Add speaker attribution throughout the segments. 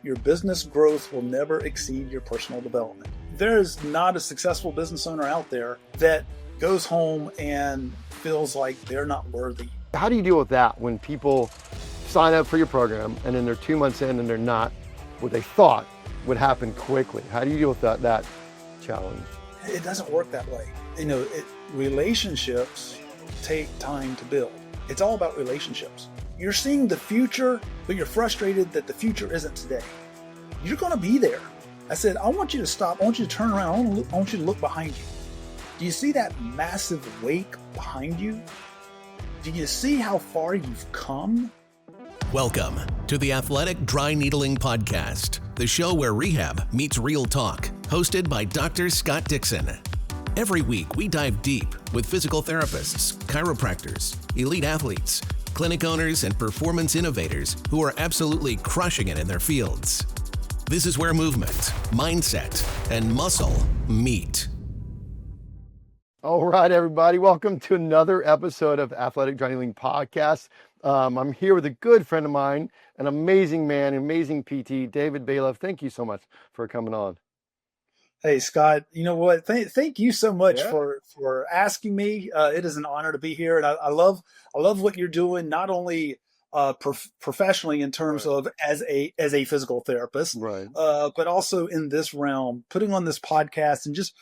Speaker 1: your business growth will never exceed your personal development. There is not a successful business owner out there that goes home and feels like they're not worthy.
Speaker 2: How do you deal with that when people sign up for your program and then they're 2 months in and they're not what they thought would happen quickly? How do you deal with that challenge?
Speaker 1: It doesn't work that way. Relationships take time to build. It's all about relationships. You're seeing the future, but you're frustrated that the future isn't today. You're going to be there. I said, I want you to stop. I want you to turn around. I want you to look behind you. Do you see that massive wake behind you? Do you see how far you've come?
Speaker 3: Welcome to the Athletic Dry Needling Podcast, the show where rehab meets real talk, hosted by Dr. Scott Dixon. Every week, we dive deep with physical therapists, chiropractors, elite athletes, clinic owners, and performance innovators who are absolutely crushing it in their fields. This is where movement, mindset, and muscle meet.
Speaker 2: All right, everybody. Welcome to another episode of Athletic Dry Needling Podcast. I'm here with a good friend of mine, an amazing man, amazing PT, David Bayliff. Thank you so much for coming on.
Speaker 1: Hey, Scott, you know what? Thank you so much for asking me. It is an honor to be here. And I love what you're doing, not only professionally in terms of as a physical therapist, but also in this realm, putting on this podcast and just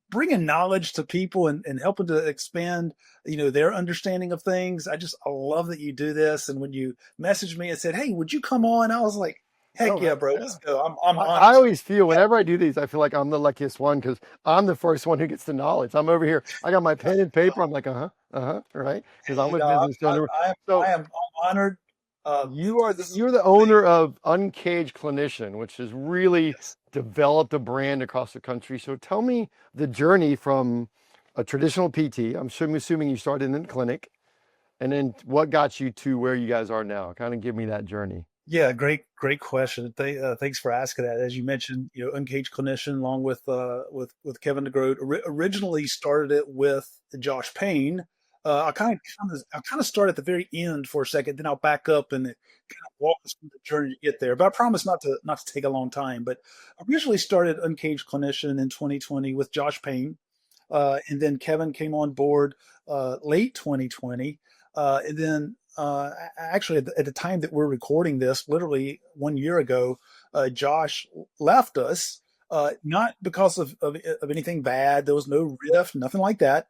Speaker 1: bringing knowledge to people and helping to expand, their understanding of things. I love that you do this. And when you messaged me and said, "Hey, would you come on?" I was like, heck yeah, bro. Let's go.
Speaker 2: I always feel whenever I do these, I feel like I'm the luckiest one because I'm the first one who gets the knowledge. I'm over here. I got my pen and paper. I'm like, right? Because I'm a business owner.
Speaker 1: I am honored.
Speaker 2: You're the owner of Uncaged Clinician, which has really developed a brand across the country. So tell me the journey from a traditional PT. I'm assuming you started in the clinic, and then what got you to where you guys are now. Kind of give me that journey.
Speaker 1: Yeah, great question. Thanks for asking that. As you mentioned, Uncaged Clinician, along with Kevin DeGroat, originally started it with Josh Payne. I kind of start at the very end for a second, then I'll back up and kind of walk us through the journey to get there. But I promise not to take a long time. But I originally started Uncaged Clinician in 2020 with Josh Payne, and then Kevin came on board late 2020, and then. Actually, at the time that we're recording this, literally 1 year ago, Josh left us, not because of anything bad. There was no rift, nothing like that.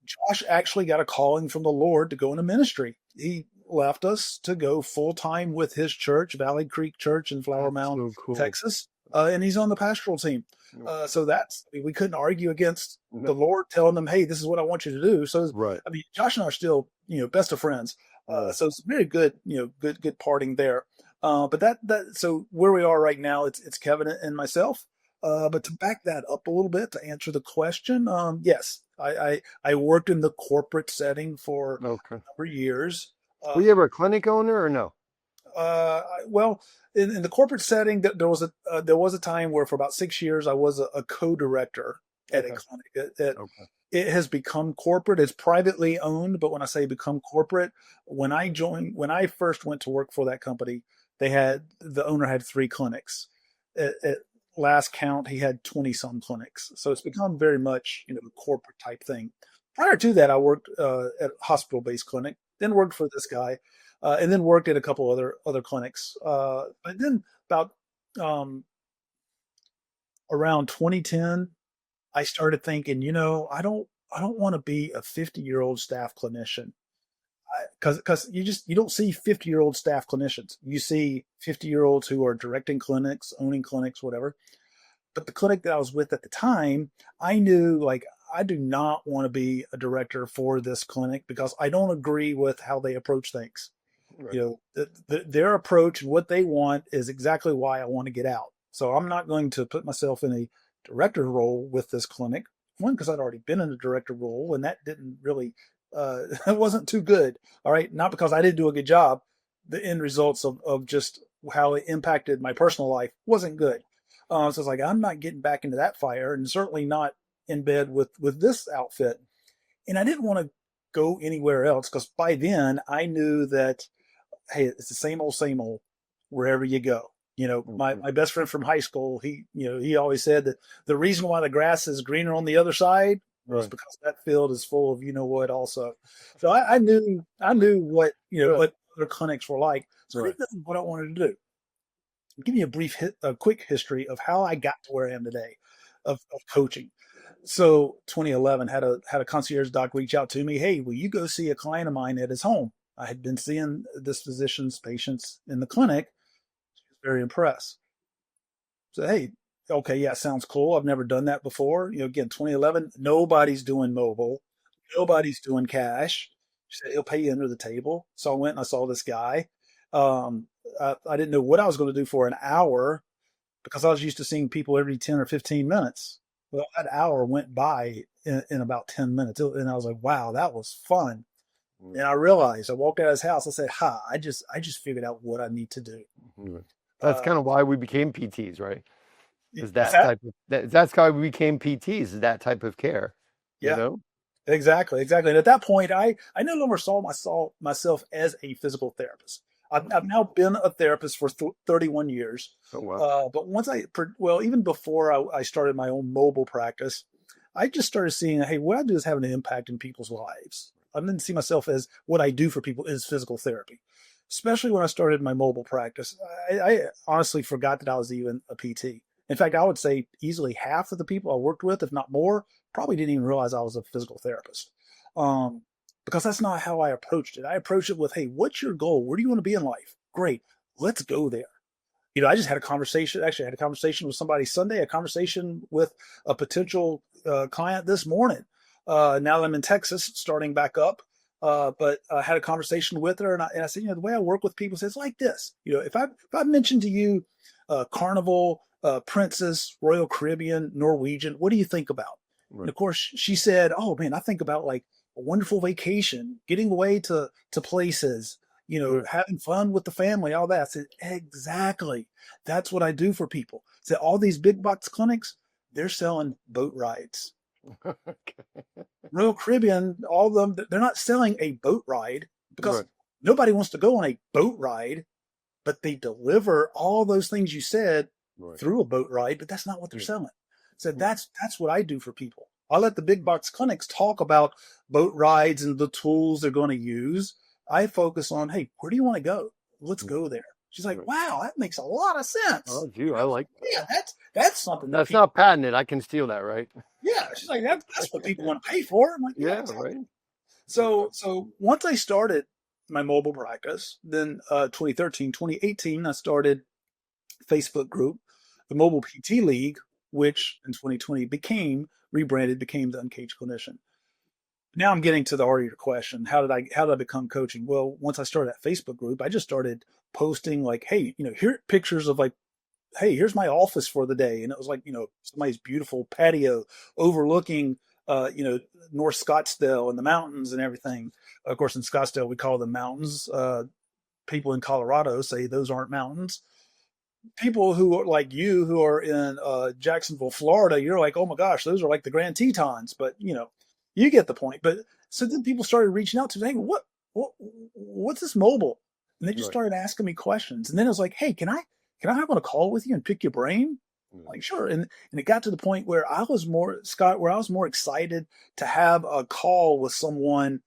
Speaker 1: Josh actually got a calling from the Lord to go into ministry. He left us to go full-time with his church, Valley Creek Church in Flower Mound, Texas, and he's on the pastoral team. So we couldn't argue against the Lord telling them, "Hey, this is what I want you to do." So, Josh and I are still, best of friends. So it's very good, good parting there. But so where we are right now, it's Kevin and myself. But to back that up a little bit to answer the question, yes, I worked in the corporate setting for a number of years.
Speaker 2: Were you ever a clinic owner or no?
Speaker 1: Well, in the corporate setting, there was a time where for about 6 years I was a co-director at a clinic. It has become corporate. It's privately owned, but when I say become corporate, when I first went to work for that company, the owner had 3 clinics. At last count, he had 20 some clinics. So it's become very much, a corporate type thing. Prior to that, I worked at a hospital-based clinic, then worked for this guy, and then worked at a couple other clinics. But then about around 2010, I started thinking, I don't want to be a 50-year-old staff clinician, because you don't see 50-year-old staff clinicians. You see 50-year-olds who are directing clinics, owning clinics, whatever. But the clinic that I was with at the time, I knew I do not want to be a director for this clinic because I don't agree with how they approach things. Right. Their approach and what they want is exactly why I want to get out. So I'm not going to put myself in a director role with this clinic. One, because I'd already been in a director role, and that didn't really, it wasn't too good. All right. Not because I didn't do a good job. The end results of just how it impacted my personal life wasn't good. So it's like, I'm not getting back into that fire, and certainly not in bed with this outfit. And I didn't want to go anywhere else because by then I knew that, hey, it's the same old wherever you go. My best friend from high school, he always said that the reason why the grass is greener on the other side was because that field is full of what also. So I knew what what other clinics were like. So I think this is what I wanted to do. Give you a quick history of how I got to where I am today, of coaching. So 2011 had a concierge doc reach out to me. Hey, will you go see a client of mine at his home? I had been seeing this physician's patients in the clinic. She was very impressed. So, hey, okay, yeah, sounds cool. I've never done that before. Again, 2011, nobody's doing mobile. Nobody's doing cash. She said, he'll pay you under the table. So I went and I saw this guy. I didn't know what I was going to do for an hour because I was used to seeing people every 10 or 15 minutes. Well, that hour went by in about 10 minutes. And I was like, wow, that was fun. And I realized, I walked out of his house. I said, I just figured out what I need to do.
Speaker 2: That's kind of why we became PTs, right? Is that's how we became PTs, is that type of care.
Speaker 1: Yeah. Exactly. And at that point, I no longer saw myself as a physical therapist. I've now been a therapist for 31 years.
Speaker 2: Oh, wow.
Speaker 1: But even before I started my own mobile practice, I just started seeing, hey, what I do is having an impact in people's lives. I didn't see myself as what I do for people is physical therapy, especially when I started my mobile practice. I honestly forgot that I was even a PT. In fact, I would say easily half of the people I worked with, if not more, probably didn't even realize I was a physical therapist. Because that's not how I approached it. I approached it with, hey, what's your goal? Where do you want to be in life? Great. Let's go there. I just had a conversation with somebody Sunday, a conversation with a potential client this morning. Now that I'm in Texas, starting back up. But I had a conversation with her and I said, the way I work with people is it's like this. If I mentioned to you Carnival, Princess, Royal Caribbean, Norwegian, what do you think about? Right. And of course, she said, oh man, I think about like a wonderful vacation, getting away to places, having fun with the family, all that. I said, exactly. That's what I do for people. So all these big box clinics, they're selling boat rides. Royal Caribbean, all of them, they're not selling a boat ride because nobody wants to go on a boat ride, but they deliver all those things you said through a boat ride, but that's not what they're selling. So that's what I do for people. I let the big box clinics talk about boat rides and the tools they're going to use. I focus on, hey, where do you want to go? Let's go there. She's like, wow, that makes a lot of sense.
Speaker 2: Oh, gee, I like that.
Speaker 1: Yeah, that's something.
Speaker 2: That's not patented. I can steal that, right?
Speaker 1: Yeah. She's like, that's what people want to pay for. I'm like,
Speaker 2: yeah, right.
Speaker 1: So once I started my mobile practice, then 2018, I started Facebook group, the Mobile PT League, which in 2020 became the Uncaged Clinician. Now I'm getting to the heart of your question. How did I become coaching? Well, once I started that Facebook group, I just started posting like, hey, here pictures of like, hey, here's my office for the day. And it was like, somebody's beautiful patio overlooking, North Scottsdale and the mountains and everything. Of course, in Scottsdale, we call them mountains. People in Colorado say those aren't mountains. People who are like you, who are in Jacksonville, Florida, you're like, oh my gosh, those are like the Grand Tetons. But, you get the point. But so then people started reaching out to me, hey, what's this mobile? And they just started asking me questions. And then I was like, hey, can I hop on a call with you and pick your brain? Like, sure. And it got to the point where I was more excited to have a call with someone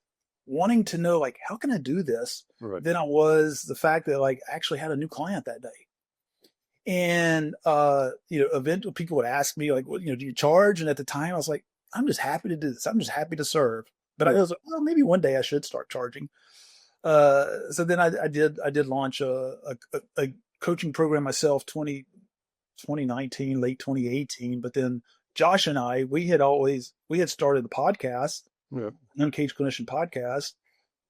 Speaker 1: wanting to know, like, how can I do this than I was the fact that like I actually had a new client that day. And, eventually people would ask me like, do you charge? And at the time I was like, I'm just happy to do this. I'm just happy to serve. But I was like, well, maybe one day I should start charging. So then I did launch a coaching program myself, 2019, late 2018. But then Josh and I, we had started the podcast, Uncaged Clinician podcast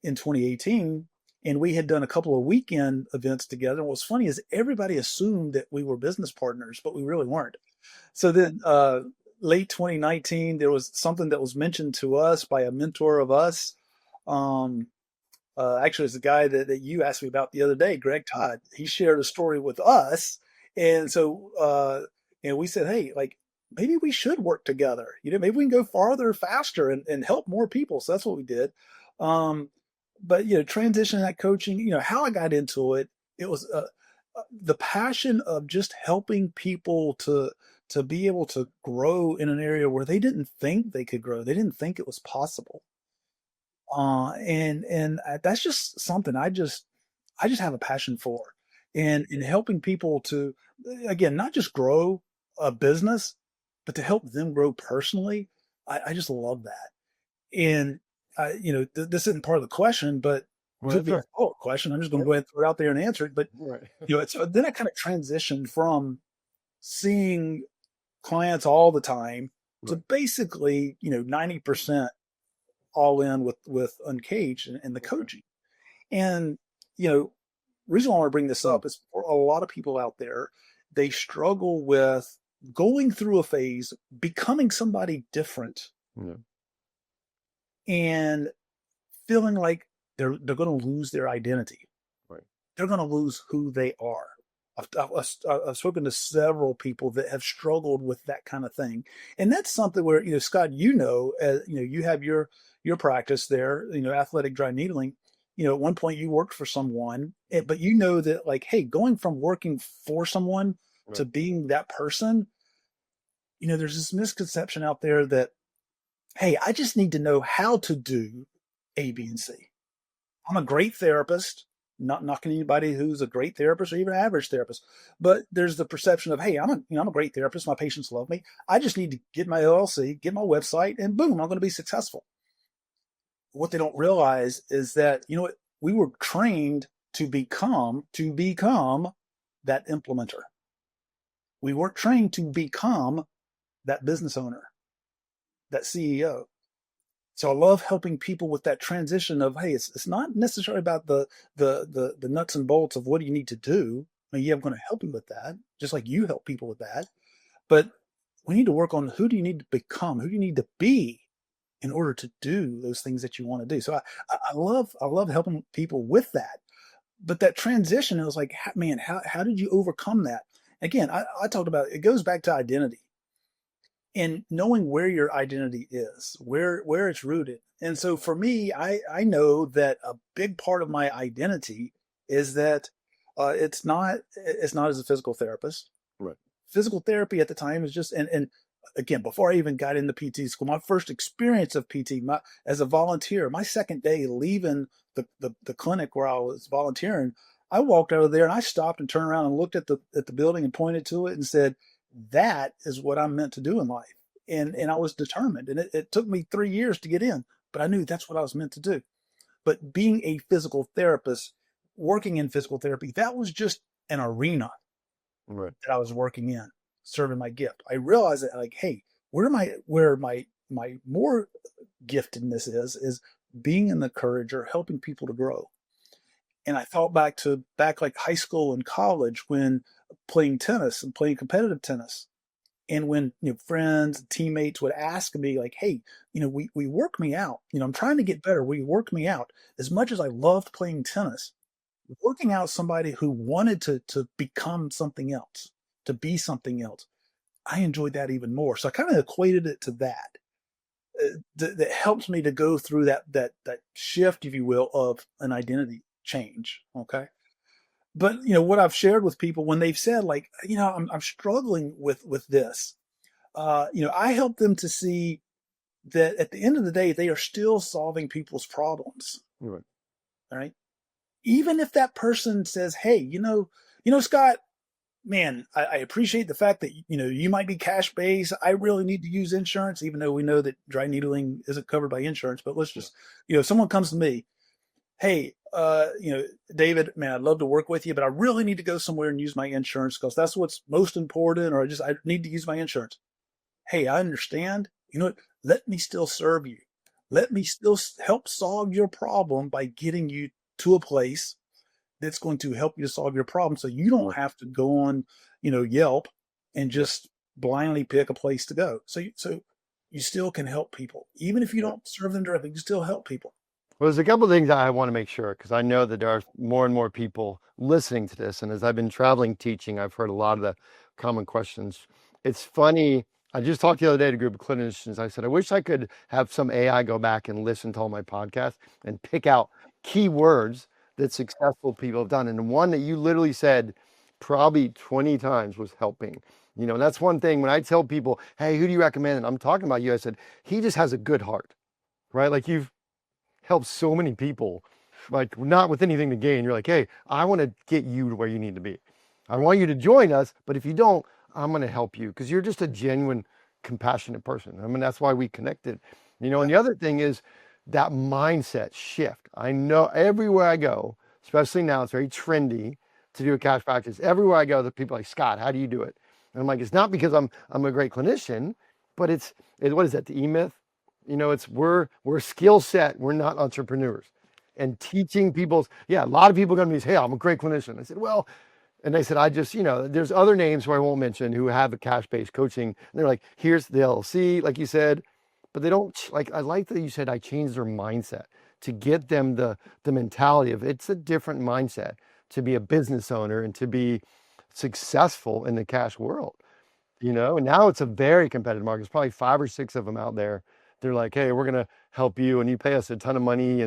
Speaker 1: in 2018. And we had done a couple of weekend events together. And what's funny is everybody assumed that we were business partners, but we really weren't. So then, late 2019, there was something that was mentioned to us by a mentor of us. Actually, it's a guy that you asked me about the other day, Greg Todd. He shared a story with us. And so, we said, hey, like, maybe we should work together. Maybe we can go farther, faster and help more people. So that's what we did. But, transitioning that coaching, how I got into it, it was the passion of just helping people to be able to grow in an area where they didn't think they could grow. They didn't think it was possible. And that's just something I just have a passion for, and in helping people to, again, not just grow a business, but to help them grow personally. I just love that. And this isn't part of the question, but it
Speaker 2: Well,
Speaker 1: could
Speaker 2: that's
Speaker 1: be a
Speaker 2: right.
Speaker 1: follow-up question. I'm just going to go ahead and throw it out there and answer it. But
Speaker 2: Right.
Speaker 1: it's then I kind of transitioned from seeing clients all the time to
Speaker 2: Right.
Speaker 1: basically 90% all in with Uncaged and the
Speaker 2: Okay.
Speaker 1: coaching. And you know, reason why I want to bring this
Speaker 2: Mm.
Speaker 1: up is for a lot of people out there, they struggle with going through a phase, becoming somebody different,
Speaker 2: Yeah.
Speaker 1: and feeling like they're going to lose their identity.
Speaker 2: Right.
Speaker 1: They're going to lose who they are. I've spoken to several people that have struggled with that kind of thing, and that's something where Scott, you have your practice there, athletic dry needling. At one point you worked for someone, but you know that like, hey, going from working for someone to
Speaker 2: Right.
Speaker 1: being that person, there's this misconception out there that, hey, I just need to know how to do A, B, and C. I'm a great therapist, not knocking anybody who's a great therapist or even an average therapist, but there's the perception of, hey, I'm a great therapist. My patients love me. I just need to get my LLC, get my website, and boom, I'm going to be successful. What they don't realize is that, what, we were trained to become that implementer. We weren't trained to become that business owner, that CEO. So I love helping people with that transition of, hey, it's not necessarily about the nuts and bolts of what do you need to do. I mean, yeah, I'm going to help you with that, just like you help people with that. But we need to work on who do you need to become, who do you need to be in order to do those things that you want to do. So I love helping people with that. But that transition, it was like, man, how did you overcome that? Again, I talked about it goes back to identity and knowing where your identity is, where it's rooted. And so for me, I know that a big part of my identity is that it's not as a physical therapist.
Speaker 2: Right.
Speaker 1: Physical therapy at the time is just, and again, before I even got into PT school, my first experience of PT, as a volunteer, my second day leaving the clinic where I was volunteering, I walked out of there and I stopped and turned around and looked at the building and pointed to it and said, that is what I'm meant to do in life. And I was determined. And it took me 3 years to get in, but I knew that's what I was meant to do. But being a physical therapist, working in physical therapy, that was just an arena
Speaker 2: Right.
Speaker 1: that I was working in, serving my gift. I realized that, like, hey, where my more giftedness is being an encourager, helping people to grow. And I thought back like high school and college when playing tennis and playing competitive tennis. And when friends and teammates would ask me like, hey, we work me out. I'm trying to get better. We work me out. As much as I loved playing tennis, working out somebody who wanted to become something else, to be something else, I enjoyed that even more. So I kind of equated it to that. That helps me to go through that shift, if you will, of an identity change. Okay. But what I've shared with people when they've said like, I'm struggling with this, I help them to see that at the end of the day, they are still solving people's problems.
Speaker 2: Right.
Speaker 1: All right. Even if that person says, hey, Scott, man, I appreciate the fact that, you might be cash based. I really need to use insurance, even though we know that dry needling isn't covered by insurance. But let's just, someone comes to me, hey, David, man, I'd love to work with you, but I really need to go somewhere and use my insurance because that's what's most important, or I need to use my insurance. Hey, I understand. You know what? Let me still serve you. Let me still help solve your problem by getting you to a place that's going to help you to solve your problem so you don't
Speaker 2: Right.
Speaker 1: have to go on, Yelp and
Speaker 2: Yeah.
Speaker 1: just blindly pick a place to go. So you still can help people. Even if you
Speaker 2: Yeah.
Speaker 1: don't serve them directly, you still help people.
Speaker 2: Well, there's a couple of things I want to make sure because I know that there are more and more people listening to this. And as I've been traveling teaching, I've heard a lot of the common questions. It's funny. I just talked the other day to a group of clinicians. I said, I wish I could have some AI go back and listen to all my podcasts and pick out key words that successful people have done. And one that you literally said probably 20 times was helping. And that's one thing when I tell people, hey, who do you recommend? And I'm talking about you, I said, he just has a good heart, right? Like you've helped so many people, like not with anything to gain. You're like, hey, I want to get you to where you need to be. I want you to join us, but if you don't, I'm going to help you because you're just a genuine, compassionate person. I mean, that's why we connected. And the other thing is that mindset shift. I know everywhere I go, especially now, it's very trendy to do a cash practice. Everywhere I go, the people are like, Scott, how do you do it? And I'm like, it's not because I'm a great clinician, but it's what is that? The E-Myth? It's we're skill set. We're not entrepreneurs. And teaching people's, a lot of people are going to be, hey, I'm a great clinician. I said, well, and they said, I just, there's other names who I won't mention who have a cash-based coaching. And they're like, here's the LLC, like you said, but they don't like, I like that you said, I changed their mindset to get them the mentality of it's a different mindset to be a business owner and to be successful in the cash world, and now it's a very competitive market. There's probably 5 or 6 of them out there. They're like, hey, we're going to help you and you pay us a ton of money.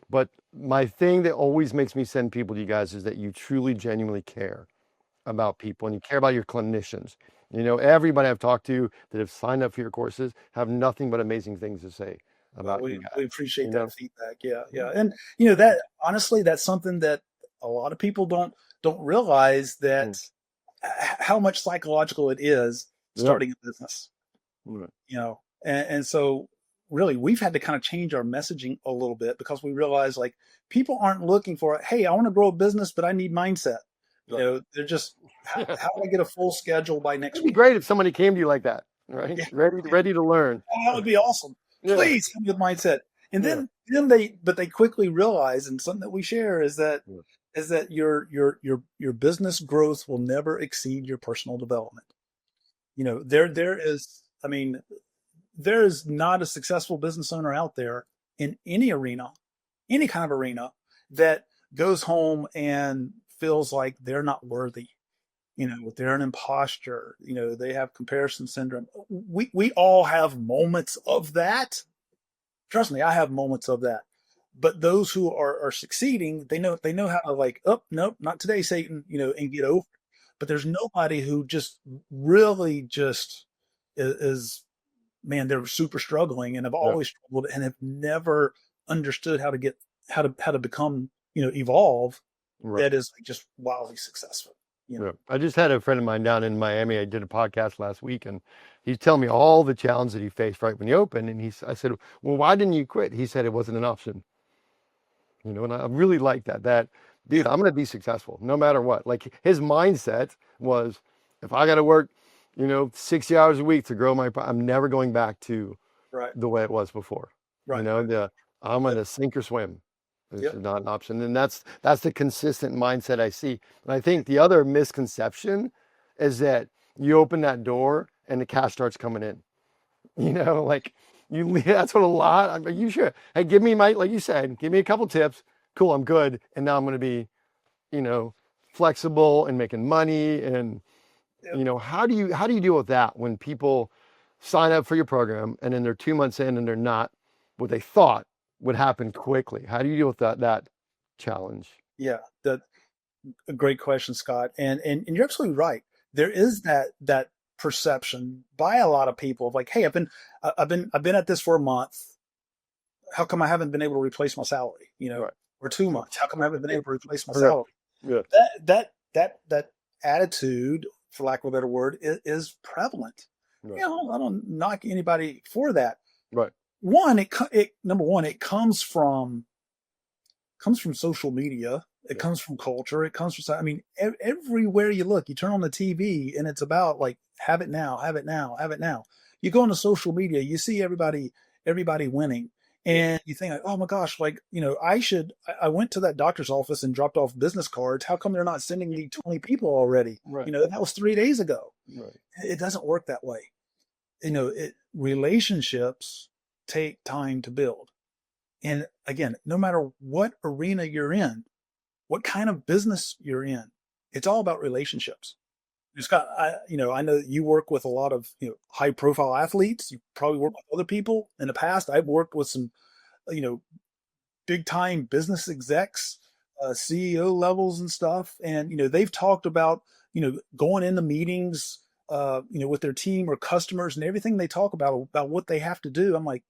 Speaker 2: But my thing that always makes me send people to you guys is that you truly, genuinely care about people and you care about your clinicians. Everybody I've talked to that have signed up for your courses have nothing but amazing things to say
Speaker 1: Well,
Speaker 2: about you
Speaker 1: we
Speaker 2: guys.
Speaker 1: appreciate
Speaker 2: You
Speaker 1: that
Speaker 2: know,
Speaker 1: feedback. Yeah, yeah, and that honestly, that's something that a lot of people don't realize
Speaker 2: Mm.
Speaker 1: that how much psychological it is
Speaker 2: Yeah.
Speaker 1: starting a business.
Speaker 2: Right.
Speaker 1: And so really we've had to kind of change our messaging a little bit because we realize like people aren't looking for, hey, I want to grow a business, but I need mindset. They're just
Speaker 2: Yeah.
Speaker 1: how do I get a full schedule by next
Speaker 2: It'd be
Speaker 1: week?
Speaker 2: great if somebody came to you like that, right?
Speaker 1: Yeah,
Speaker 2: Ready to learn.
Speaker 1: that would be awesome.
Speaker 2: Yeah.
Speaker 1: Please help me with mindset. And
Speaker 2: Yeah.
Speaker 1: then they quickly realize, and something that we share
Speaker 2: Yeah.
Speaker 1: is that your business growth will never exceed your personal development. There is, I mean, there is not a successful business owner out there in any arena, any kind of arena, that goes home and feels like they're not worthy. They're an imposter. They have comparison syndrome. We all have moments of that. Trust me, I have moments of that. But those who are succeeding, they know how to like, oh nope, not today, Satan, and get over. But there's nobody who just really just is man, they're super struggling and have
Speaker 2: Yeah.
Speaker 1: always struggled and have never understood how to become, evolve.
Speaker 2: Right.
Speaker 1: That is like just wildly successful.
Speaker 2: Yeah. I just had a friend of mine down in Miami. I did a podcast last week, and he's telling me all the challenges that he faced right when he opened. And I said, "Well, why didn't you quit?" He said it wasn't an option. And I really like that. That dude,
Speaker 1: Yeah,
Speaker 2: I'm going to be successful no matter what. Like his mindset was, if I got to work, 60 hours a week to grow I'm never going back to
Speaker 1: right,
Speaker 2: the way it was before.
Speaker 1: right.
Speaker 2: I'm going
Speaker 1: Yep,
Speaker 2: to sink or swim. This
Speaker 1: yep,
Speaker 2: is not an option. And that's the consistent mindset I see. And I think the other misconception is that you open that door and the cash starts coming in. Like that's what a lot. Are you sure? Hey, give me like you said, give me a couple tips. Cool, I'm good. And now I'm going to be, you know, flexible and making money. And
Speaker 1: yep.
Speaker 2: how do you deal with that when people sign up for your program and then they're 2 months in and they're not what they thought would happen quickly? How do you deal with that challenge?
Speaker 1: Yeah, that a great question, Scott. And you're absolutely right. There is that perception by a lot of people of like, hey, I've been at this for a month. How come I haven't been able to replace my salary?
Speaker 2: Right.
Speaker 1: Or 2 months. How come I haven't been able to replace my
Speaker 2: Yeah.
Speaker 1: salary?
Speaker 2: Yeah.
Speaker 1: That attitude, for lack of a better word, is prevalent.
Speaker 2: Right.
Speaker 1: I don't knock anybody for that.
Speaker 2: Right.
Speaker 1: Number one, it comes from social media. It
Speaker 2: Yeah.
Speaker 1: comes from culture. It comes from, I mean, everywhere you look, you turn on the TV and it's about like, have it now, have it now, have it now. You go into social media, you see everybody winning. And you think, like, oh my gosh, like, I went to that doctor's office and dropped off business cards. How come they're not sending me 20 people already?
Speaker 2: Right.
Speaker 1: That was 3 days ago.
Speaker 2: Right.
Speaker 1: It doesn't work that way. Relationships take time to build. And again, no matter what arena you're in, what kind of business you're in, it's all about relationships. Scott, I know that you work with a lot of, high profile athletes. You probably work with other people. In the past, I've worked with some, you know, big time business execs. CEO levels and stuff. And, they've talked about, going into meetings, with their team or customers, and everything they talk about what they have to do. I'm like,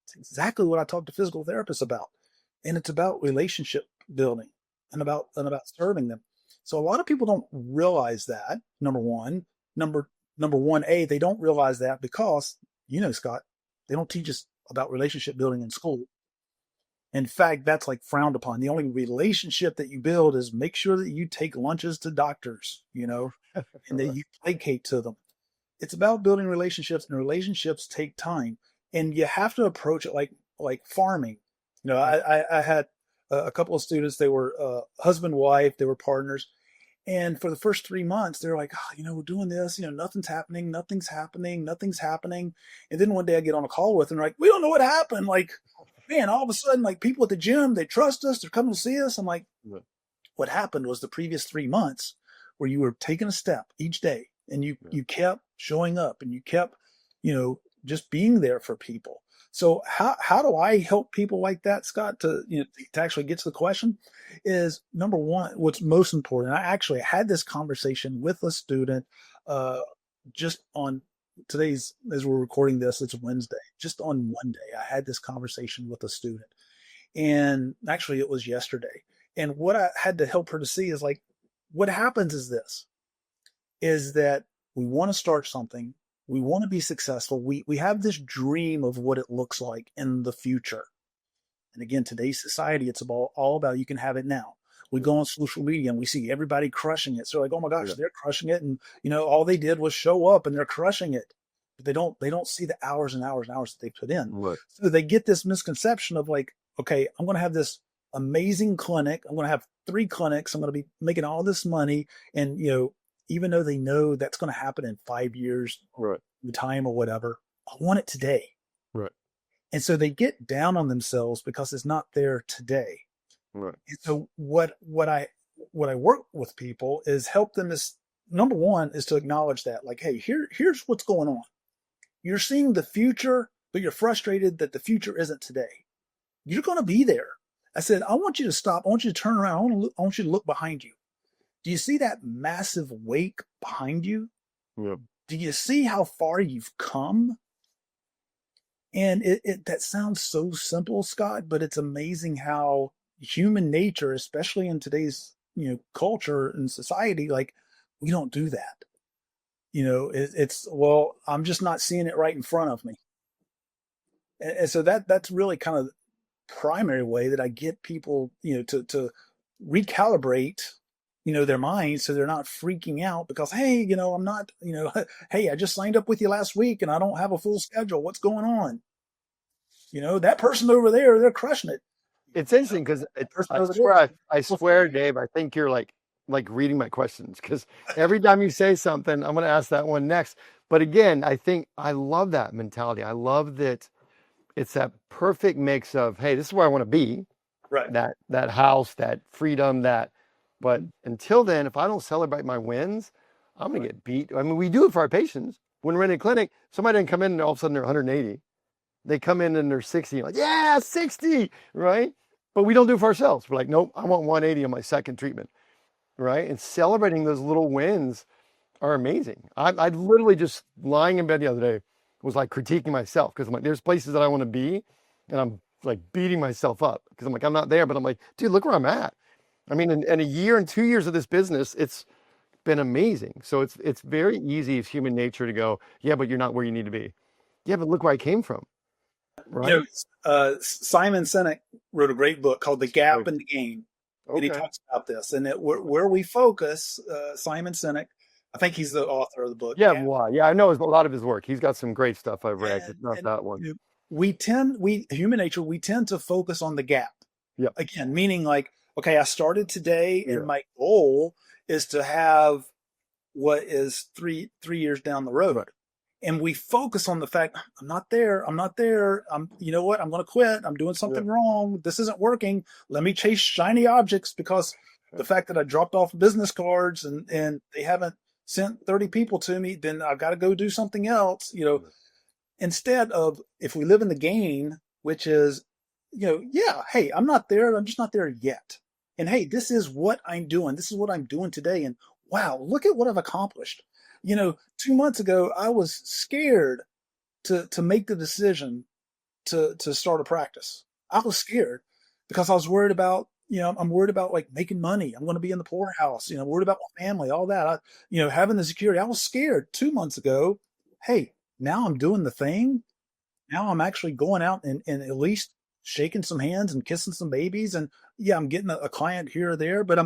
Speaker 1: it's exactly what I talk to physical therapists about. And it's about relationship building and about serving them. So a lot of people don't realize that, number one. Number one, they don't realize that because, Scott, they don't teach us about relationship building in school. In fact, that's like frowned upon. The only relationship that you build is make sure that you take lunches to doctors, and that you placate to them. It's about building relationships, and relationships take time. And you have to approach it like farming. I had a couple of students. They were husband, wife. They were partners. And for the first 3 months, they're like, we're doing this, nothing's happening, nothing's happening, nothing's happening. And then one day I get on a call with them, like, we don't know what happened. Like, man, all of a sudden, like, people at the gym, they trust us, they're coming to see us. I'm like, what happened was the previous 3 months where you were taking a step each day, and you kept showing up, and you kept, just being there for people. So how do I help people like that, Scott, to actually get to the question? Is number one, what's most important. I actually had this conversation with a student just on today's, as we're recording this, it's Wednesday. Just on Monday, I had this conversation with a student, and actually it was yesterday. And what I had to help her to see is, like, what happens is this, is that we want to start something. We want to be successful. We have this dream of what it looks like in the future. And again, today's society, it's all about you can have it now. We go on social media and we see everybody crushing it. So like, oh my gosh, they're crushing it. And, all they did was show up and they're crushing it. But they don't see the hours and hours and hours that they put in.
Speaker 2: Right.
Speaker 1: So they get this misconception of like, okay, I'm going to have this amazing clinic. I'm going to have 3 clinics. I'm going to be making all this money. And, even though they know that's going to happen in 5 years,
Speaker 2: right,
Speaker 1: time or whatever, I want it today.
Speaker 2: Right.
Speaker 1: And so they get down on themselves because it's not there today.
Speaker 2: Right.
Speaker 1: And so what I work with people is help them is, number one, is to acknowledge that, like, hey, here's what's going on. You're seeing the future, but you're frustrated that the future isn't today. You're going to be there. I said, I want you to stop. I want you to turn around. I want you to look behind you. Do you see that massive wake behind you?
Speaker 2: Yep.
Speaker 1: Do you see how far you've come? And that sounds so simple, Scott, but it's amazing how human nature, especially in today's, culture and society, like, we don't do that. It's, well, I'm just not seeing it right in front of me. And so that's really kind of the primary way that I get people, to recalibrate, their minds, so they're not freaking out because, hey, I'm not, hey, I just signed up with you last week and I don't have a full schedule. What's going on? That person over there, they're crushing it.
Speaker 2: It's interesting because I swear, Dave, I think you're like reading my questions, because every time you say something, I'm going to ask that one next. But again, I love that mentality. I love that it's that perfect mix of, hey, this is where I want to be.
Speaker 1: Right.
Speaker 2: That house, that freedom, but until then, if I don't celebrate my wins, I'm going to get beat. I mean, we do it for our patients. When we're in a clinic, somebody doesn't come in and all of a sudden they're 180. They come in and they're 60. Like, yeah, 60, right? But we don't do it for ourselves. We're like, nope, I want 180 on my second treatment, right? And celebrating those little wins are amazing. I literally just lying in bed the other day was like critiquing myself, because I'm like, there's places that I want to be, and I'm like beating myself up because I'm like, I'm not there, but I'm like, dude, look where I'm at. I mean, in a year and 2 years of this business, it's been amazing. So it's very easy, it's human nature to go, yeah, but you're not where you need to be. Yeah, but look where I came from. Right.
Speaker 1: Simon Sinek wrote a great book called The Gap and the Gain. Okay. And he talks about this. And where we focus, Simon Sinek, I think he's the author of the book.
Speaker 2: Yeah, I know a lot of his work. He's got some great stuff I've read. It's not that one.
Speaker 1: Human nature, we tend to focus on the gap.
Speaker 2: Yeah.
Speaker 1: Again, meaning like, okay, I started today and my goal is to have what is three years down the road. Right. And we focus on the fact, I'm not there. You know what? I'm going to quit. I'm doing something wrong. This isn't working. Let me chase shiny objects, because the fact that I dropped off business cards and they haven't sent 30 people to me, then I've got to go do something else, instead of, if we live in the gain, which is, hey, I'm not there. I'm just not there yet. And hey, this is what I'm doing. This is what I'm doing today. And wow, look at what I've accomplished. 2 months ago, I was scared to make the decision to start a practice. I was scared because I was worried about, I'm worried about like making money. I'm going to be in the poorhouse, worried about my family, all that. Having the security. I was scared 2 months ago. Hey, now I'm doing the thing. Now I'm actually going out and at least shaking some hands and kissing some babies. And yeah, I'm getting a client here or there, but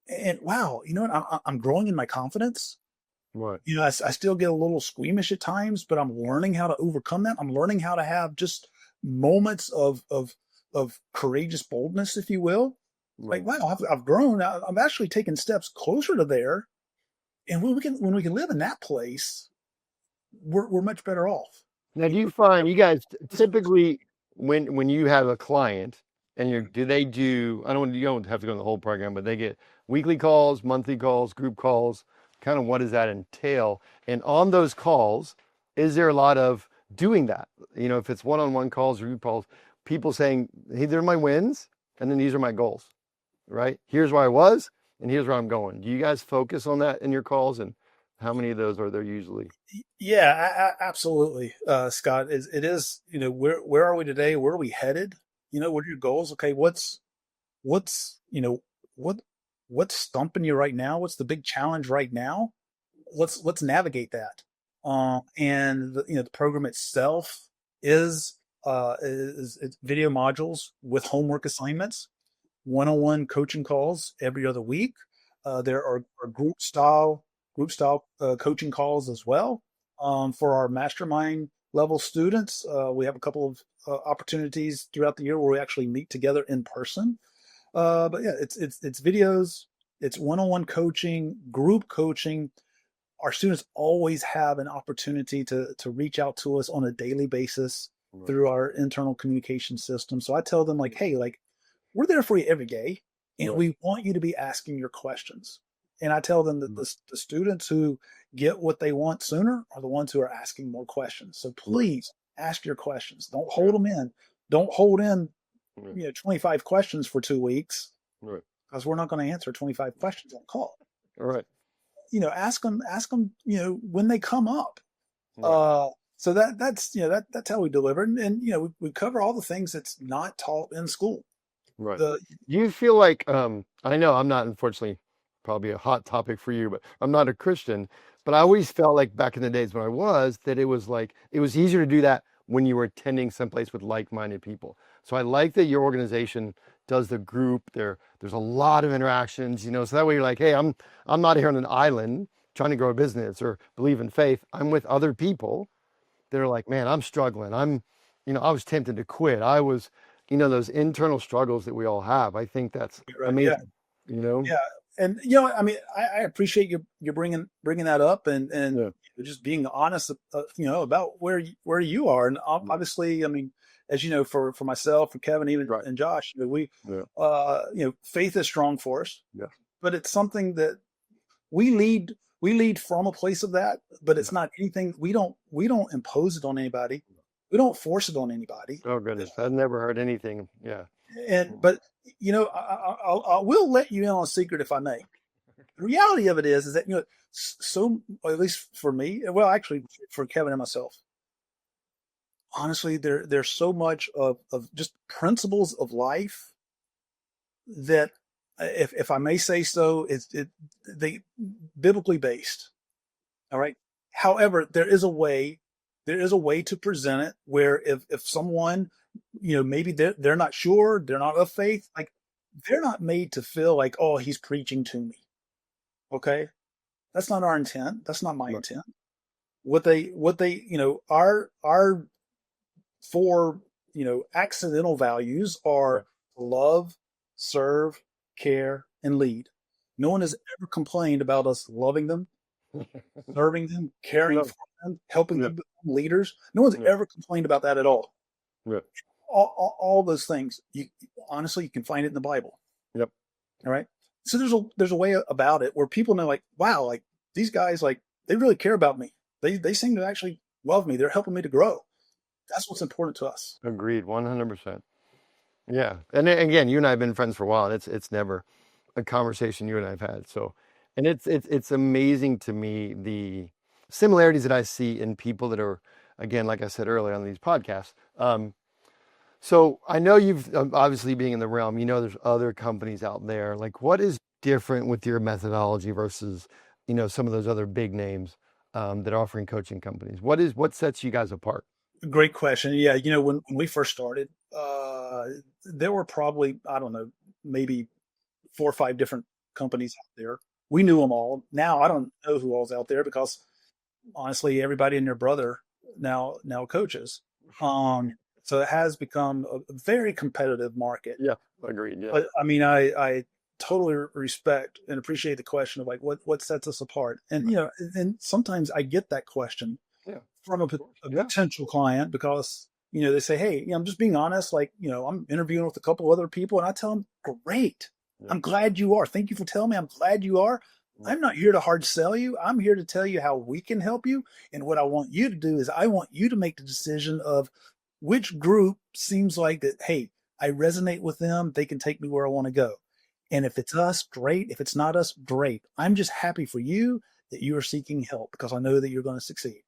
Speaker 1: and wow, you know what? I'm growing in my confidence.
Speaker 2: Right.
Speaker 1: I still get a little squeamish at times, but I'm learning how to overcome that. I'm learning how to have just moments of courageous boldness, if you will. Like,
Speaker 2: Right.
Speaker 1: wow, I've grown. I'm actually taking steps closer to there. And when we can live in that place, we're much better off.
Speaker 2: Now, do you find you guys typically when you have a client and do they do, I don't, you don't have to go in the whole program, but they get weekly calls, monthly calls, group calls, kind of what does that entail? And on those calls, is there a lot of doing that? If it's one-on-one calls or group calls, people saying, hey, they're my wins, and then these are my goals, right? Here's where I was, and here's where I'm going. Do you guys focus on that in your calls, and how many of those are there usually?
Speaker 1: Yeah, absolutely, Scott. It is, where are we today? Where are we headed? What are your goals? Okay, what's what what's stumping you right now? What's the big challenge right now? Let's navigate that. And the program itself is it's video modules with homework assignments, one-on-one coaching calls every other week. There are group style coaching calls as well. For our mastermind level students, we have a couple of opportunities throughout the year where we actually meet together in person. But yeah, it's videos, it's one-on-one coaching, group coaching. Our students always have an opportunity to reach out to us on a daily basis
Speaker 2: Right.
Speaker 1: through our internal communication system. So I tell them like, hey, like we're there for you every day, and
Speaker 2: Right.
Speaker 1: we want you to be asking your questions. And I tell them that
Speaker 2: Right.
Speaker 1: the students who get what they want sooner are the ones who are asking more questions. So
Speaker 2: Right.
Speaker 1: please ask your questions. Don't
Speaker 2: Yeah.
Speaker 1: hold them in. Don't hold in,
Speaker 2: Right.
Speaker 1: 25 questions for 2 weeks
Speaker 2: Right.
Speaker 1: because we're not going to answer 25 questions on call.
Speaker 2: Right.
Speaker 1: Ask them, when they come up.
Speaker 2: Right.
Speaker 1: So that's how we deliver. And we cover all the things that's not taught in school.
Speaker 2: Right.
Speaker 1: The
Speaker 2: Do you feel like I know I'm not, unfortunately, probably a hot topic for you, but I'm not a Christian, but I always felt like back in the days when I was that it was like it was easier to do that when you were attending someplace with like-minded people. So I like that your organization does the group. There's a lot of interactions, so that way you're like, hey, I'm not here on an island trying to grow a business or believe in faith. I'm with other people that are like, man, I'm struggling. I was tempted to quit. I was, those internal struggles that we all have. I think that's
Speaker 1: right, yeah.
Speaker 2: amazing, you know?
Speaker 1: Yeah, and I mean, I appreciate you bringing that up and
Speaker 2: Yeah.
Speaker 1: just being honest, about where you are, and obviously, I mean, as you know, for myself, for Kevin, even
Speaker 2: Right.
Speaker 1: and Josh, we,
Speaker 2: Yeah.
Speaker 1: faith is strong for us,
Speaker 2: Yeah.
Speaker 1: but it's something that we lead we lead from a place of that, but
Speaker 2: Yeah.
Speaker 1: it's not anything we don't impose it on anybody, we don't force it on anybody,
Speaker 2: Oh, goodness. I've never heard anything. Yeah.
Speaker 1: and but I will let you in on a secret if I may. The reality of it is that so at least for me, well, actually for Kevin and myself, honestly, there's so much of just principles of life that, if I may say so, they biblically based. All right. However, there is a way to present it where if someone, maybe they're not sure, they're not of faith, like they're not made to feel like, oh, he's preaching to me. Okay. That's not our intent. That's not my
Speaker 2: Right.
Speaker 1: intent. What they, our four, accidental values
Speaker 2: Right.
Speaker 1: are love, serve, care, and lead. No one has ever complained about us loving them, serving them, caring
Speaker 2: No.
Speaker 1: for them, helping
Speaker 2: Yeah.
Speaker 1: them become leaders. No one's
Speaker 2: Yeah.
Speaker 1: ever complained about that at all.
Speaker 2: Yeah.
Speaker 1: All those things, honestly, you can find it in the Bible.
Speaker 2: Yep.
Speaker 1: All right. So there's a way about it where people know, like, wow, like these guys, like they really care about me. They seem to actually love me. They're helping me to grow. That's what's important to us.
Speaker 2: Agreed. 100%. Yeah. And again, you and I have been friends for a while, and it's never a conversation you and I have had. So, and it's amazing to me the similarities that I see in people that are, again, like I said earlier on these podcasts. So I know you've obviously being in the realm, there's other companies out there. Like, what is different with your methodology versus, some of those other big names that are offering coaching companies? What sets you guys apart?
Speaker 1: Great question. Yeah, when we first started, there were probably, I don't know, maybe 4 or 5 different companies out there. We knew them all. Now I don't know who all's out there because honestly, everybody and their brother now coaches. So it has become a very competitive market.
Speaker 2: Yeah, agreed. Yeah.
Speaker 1: But I mean, I totally respect and appreciate the question of like what sets us apart. And and sometimes I get that question
Speaker 2: Yeah.
Speaker 1: from a
Speaker 2: Yeah.
Speaker 1: potential client because they say, hey, I'm just being honest. Like I'm interviewing with a couple other people, and I tell them, great.
Speaker 2: Yeah.
Speaker 1: I'm glad you are. Thank you for telling me. I'm glad you are. I'm not here to hard sell you. I'm here to tell you how we can help you. And what I want you to do is I want you to make the decision of which group seems like that, hey, I resonate with them. They can take me where I want to go. And if it's us, great. If it's not us, great. I'm just happy for you that you are seeking help because I know that you're going to succeed.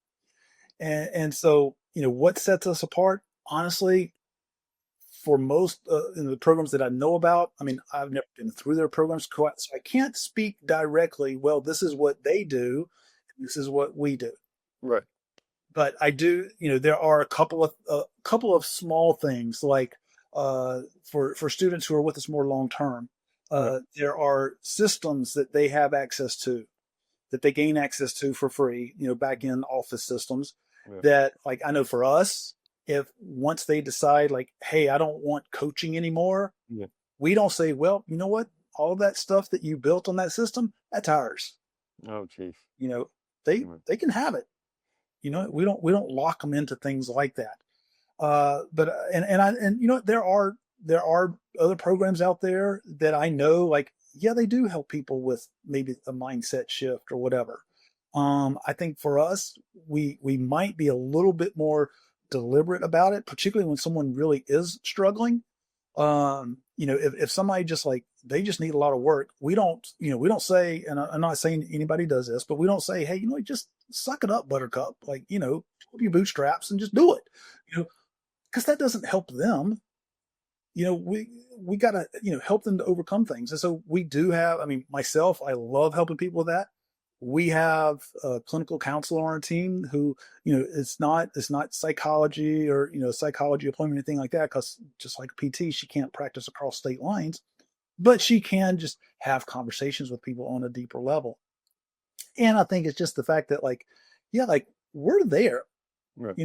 Speaker 1: And so, what sets us apart? Honestly, for most in the programs that I know about, I mean, I've never been through their programs, so I can't speak directly. Well, this is what they do, and this is what we do.
Speaker 2: Right.
Speaker 1: But I do, there are a couple of small things like for students who are with us more long term.
Speaker 2: Right.
Speaker 1: There are systems that they have access to, that they gain access to for free, back in office systems
Speaker 2: Yeah.
Speaker 1: that, like, I know for us, if once they decide like, hey, I don't want coaching anymore,
Speaker 2: Yeah.
Speaker 1: we don't say, well, you know what? All that stuff that you built on that system, that's ours.
Speaker 2: Oh, geez.
Speaker 1: They can have it. We don't lock them into things like that. But there are other programs out there that I know, like, yeah, they do help people with maybe a mindset shift or whatever. I think for us, we might be a little bit more deliberate about it, particularly when someone really is struggling. If somebody just like they just need a lot of work, we don't say, and I'm not saying anybody does this, but we don't say, hey, just suck it up, buttercup, like, pull your bootstraps and just do it, because that doesn't help them. We gotta, help them to overcome things. And so we do have, I mean, myself, I love helping people with that. We have a clinical counselor on our team who, it's not psychology or, psychology appointment, anything like that. Cause just like a PT, she can't practice across state lines, but she can just have conversations with people on a deeper level. And I think it's just the fact that, like, yeah, like, we're there,
Speaker 2: Right.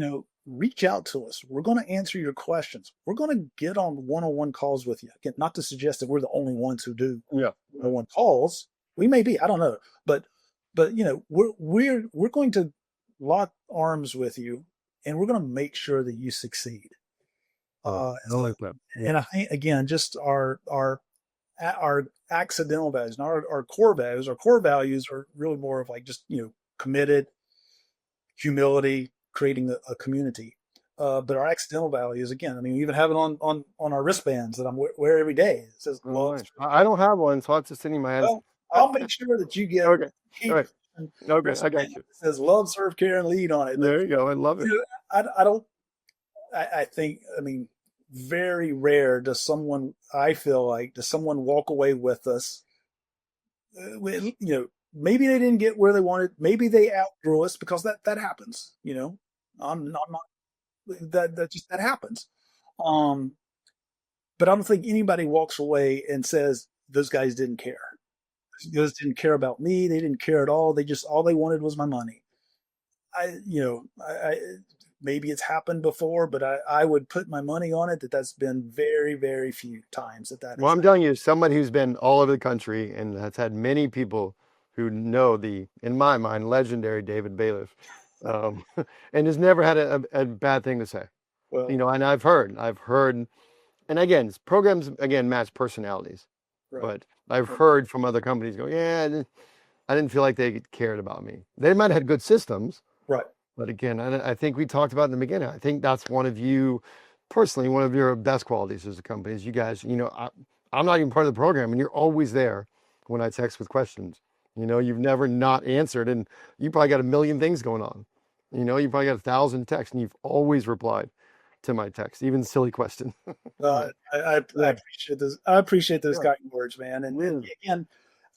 Speaker 1: reach out to us. We're going to answer your questions. We're going to get on one-on-one calls with you. Again, not to suggest that we're the only ones who do
Speaker 2: Yeah.
Speaker 1: one-on-one calls. We may be, I don't know, but we're going to lock arms with you, and we're going to make sure that you succeed.
Speaker 2: I like that. Yeah.
Speaker 1: And I think, again, just our accidental values, not our core values. Our core values are really more of like just, committed, humility, creating a community. But our accidental values, again, I mean, we even have it on our wristbands that I'm wear every day. It says,
Speaker 2: Oh,
Speaker 1: well,
Speaker 2: nice. I don't have one, so I'll just sitting in my head.
Speaker 1: well, I'll make sure that you get
Speaker 2: Okay. All right.
Speaker 1: a
Speaker 2: Okay. I got you.
Speaker 1: It says love, serve, care, and lead on it.
Speaker 2: There you go. I love it.
Speaker 1: I don't, I think, I mean, very rare does someone, I feel like, does someone walk away with us, maybe they didn't get where they wanted. Maybe they outgrew us, because that happens, I'm not, that happens. But I don't think anybody walks away and says those guys didn't care. Those didn't care about me. They didn't care at all. All they wanted was my money. I maybe it's happened before, but I would put my money on it that's been very, very few times that.
Speaker 2: Well, I'm telling you, somebody who's been all over the country and has had many people who know the, in my mind, legendary David Bayliff, and has never had a bad thing to say.
Speaker 1: Well,
Speaker 2: and I've heard, and again, programs match personalities,
Speaker 1: right.
Speaker 2: but I've heard from other companies go, yeah, I didn't feel like they cared about me. They might have had good systems,
Speaker 1: right.
Speaker 2: But again, I think we talked about in the beginning. I think that's one of you personally, one of your best qualities as a company is you guys, I'm not even part of the program and you're always there when I text with questions. You've never not answered and you probably got a million things going on. You probably got 1,000 texts and you've always replied to my text, even silly question.
Speaker 1: I
Speaker 2: Yeah.
Speaker 1: appreciate this. I appreciate those
Speaker 2: Yeah.
Speaker 1: kind words, man. And
Speaker 2: Yeah.
Speaker 1: again,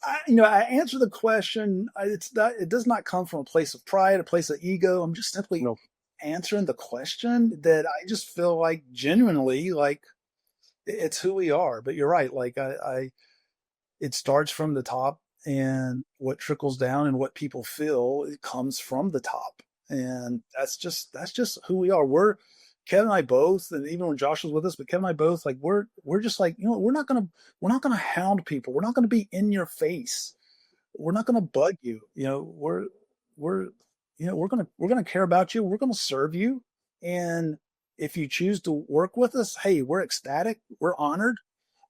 Speaker 1: I answer the question. It's not. It does not come from a place of pride, a place of ego. I'm just simply
Speaker 2: No.
Speaker 1: answering the question that I just feel like genuinely like it's who we are. But you're right. Like it starts from the top, and what trickles down and what people feel, it comes from the top, and that's just who we are. We're Kevin and I both, and even when Josh was with us, but Kevin and I both, like we're just like, we're not gonna hound people. We're not gonna be in your face. We're not gonna bug you. We're we're gonna care about you. We're gonna serve you, and if you choose to work with us, hey, we're ecstatic. We're honored.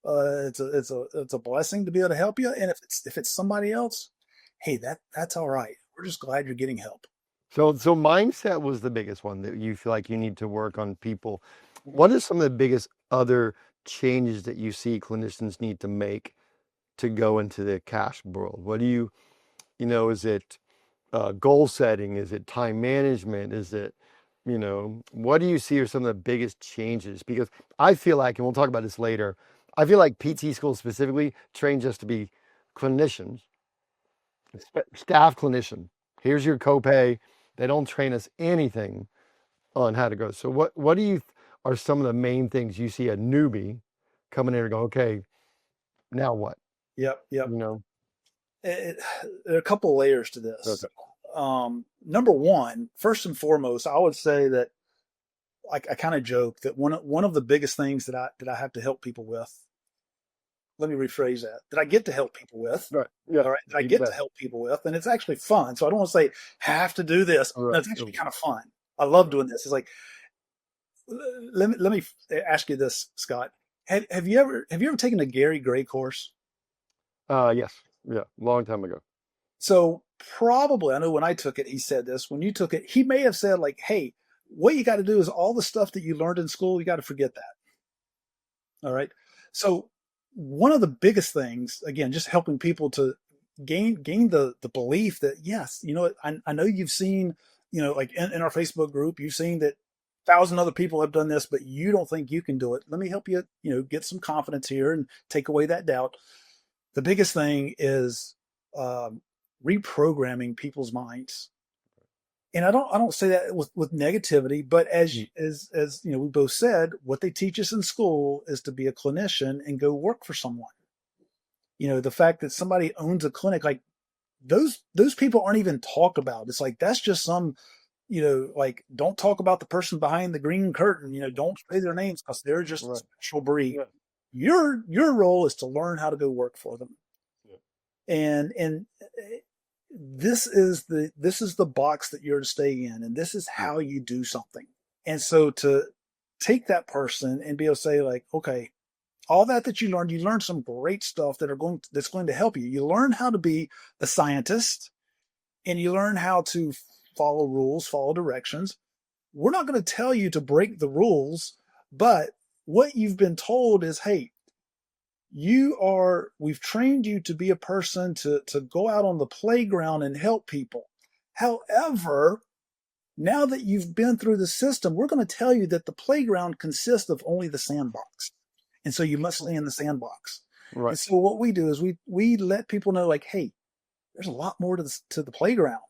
Speaker 1: It's a blessing to be able to help you. And if it's somebody else, hey, that's all right. We're just glad you're getting help.
Speaker 2: So mindset was the biggest one that you feel like you need to work on people. What are some of the biggest other changes that you see clinicians need to make to go into the cash world? What do is it goal setting? Is it time management? Is it, what do you see are some of the biggest changes? Because I feel like, and we'll talk about this later, I feel like PT school specifically trains us to be clinicians, staff clinician. Here's your copay. They don't train us anything on how to go. So what do you are some of the main things you see a newbie coming in and go, okay, now what?
Speaker 1: Yep, yep.
Speaker 2: You know?
Speaker 1: There are a couple of layers to this.
Speaker 2: Okay.
Speaker 1: Number one, first and foremost, I would say that I kind of joke that one of the biggest things that I have to help people with. Let me rephrase that I get to help people with.
Speaker 2: Right. Yeah.
Speaker 1: All right. That I get to help people with, and it's actually fun. So I don't want to say have to do this.
Speaker 2: All right.
Speaker 1: No, it's actually kind of fun. I love doing this. It's like, let me ask you this, Scott. Have you ever taken a Gary Gray course?
Speaker 2: Yes. Yeah. Long time ago.
Speaker 1: So probably, I know when I took it, he said this. When you took it, he may have said like, "Hey, what you got to do is all the stuff that you learned in school, you got to forget that." All right. So one of the biggest things, again, just helping people to gain the belief that yes, I know you've seen, like in our Facebook group, you've seen that 1,000 other people have done this, but you don't think you can do it. Let me help you, get some confidence here and take away that doubt. The biggest thing is reprogramming people's minds. And I don't say that with negativity, but as we both said, what they teach us in school is to be a clinician and go work for someone. The fact that somebody owns a clinic, like those people aren't even talked about. It's like that's just some, like don't talk about the person behind the green curtain. Don't say their names because they're just a special breed. Yeah. Your role is to learn how to go work for them. Yeah. And this is the box that you're to stay in, and this is how you do something. And so to take that person and be able to say like, okay, all that you learned some great stuff that's going to help you. You learn how to be a scientist, and you learn how to follow rules, follow directions. We're not going to tell you to break the rules, but what you've been told is, hey, we've trained you to be a person to go out on the playground and help people. However, now that you've been through the system, we're going to tell you that the playground consists of only the sandbox. And so you must stay in the sandbox. Right. And so what we do is we let people know like, hey, there's a lot more to the playground.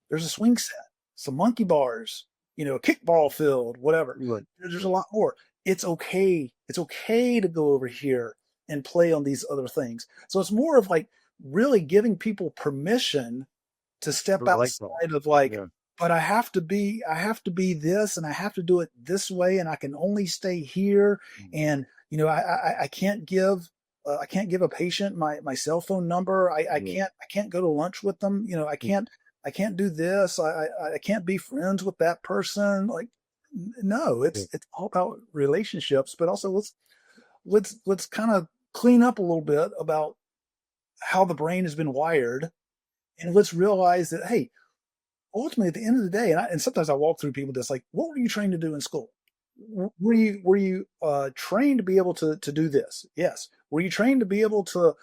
Speaker 1: There's a swing set, some monkey bars, a kickball field, whatever. Right. There's a lot more. It's okay. It's okay to go over here and play on these other things. So it's more of like really giving people permission to step outside of like, but I have to be this, and I have to do it this way, and I can only stay here. And, I can't give a patient my cell phone number. I can't go to lunch with them. I can't do this. I can't be friends with that person. Like, no, it's all about relationships, but also let's kind of clean up a little bit about how the brain has been wired, and let's realize that, hey, ultimately at the end of the day, and sometimes I walk through people that's like, what were you trained to do in school? Were you trained to be able to do this? Yes. Were you trained to be able to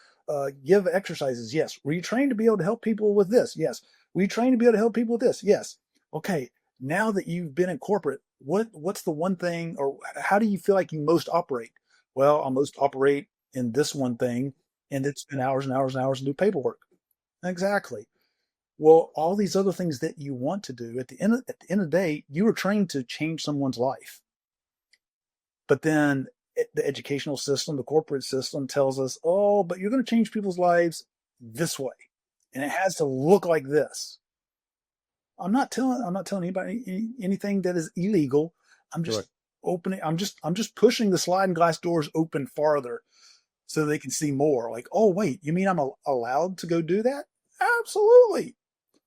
Speaker 1: give exercises? Yes. Were you trained to be able to help people with this? Yes. Were you trained to be able to help people with this? Yes. Okay. Now that you've been in corporate, what's the one thing, or how do you feel like you most operate? Well, I most operate in this one thing, and it's been hours and hours and hours to do paperwork. Exactly. Well, all these other things that you want to do, at the end of the day, you were trained to change someone's life. But then the educational system, the corporate system tells us, oh, but you're going to change people's lives this way. And it has to look like this. I'm not telling anybody anything that is illegal. I'm
Speaker 2: Right.
Speaker 1: just opening, I'm just pushing the sliding glass doors open farther so they can see more. Like, oh, wait, you mean I'm allowed to go do that? Absolutely.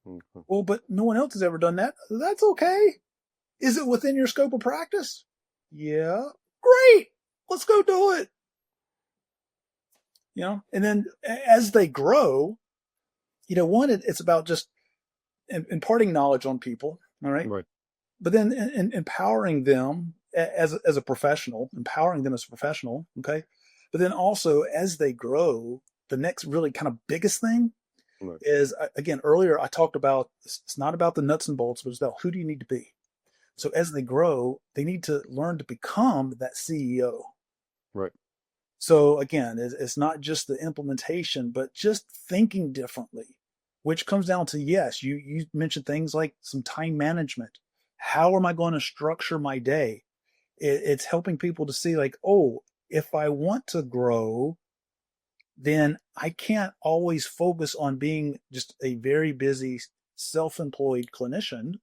Speaker 2: Mhm.
Speaker 1: Well, but no one else has ever done that. That's okay. Is it within your scope of practice? Yeah. Great. Let's go do it. And then as they grow, one, it's about just imparting knowledge on people. All right.
Speaker 2: Right.
Speaker 1: But then empowering them as a professional, empowering them as a professional. Okay. But then also as they grow, the next really kind of biggest thing
Speaker 2: Right.
Speaker 1: is, again, earlier I talked about, it's not about the nuts and bolts, but it's about who do you need to be? So as they grow, they need to learn to become that CEO.
Speaker 2: Right.
Speaker 1: So again, it's not just the implementation, but just thinking differently, which comes down to, yes, you mentioned things like some time management. How am I going to structure my day? It's helping people to see like, oh, if I want to grow, then I can't always focus on being just a very busy self-employed clinician.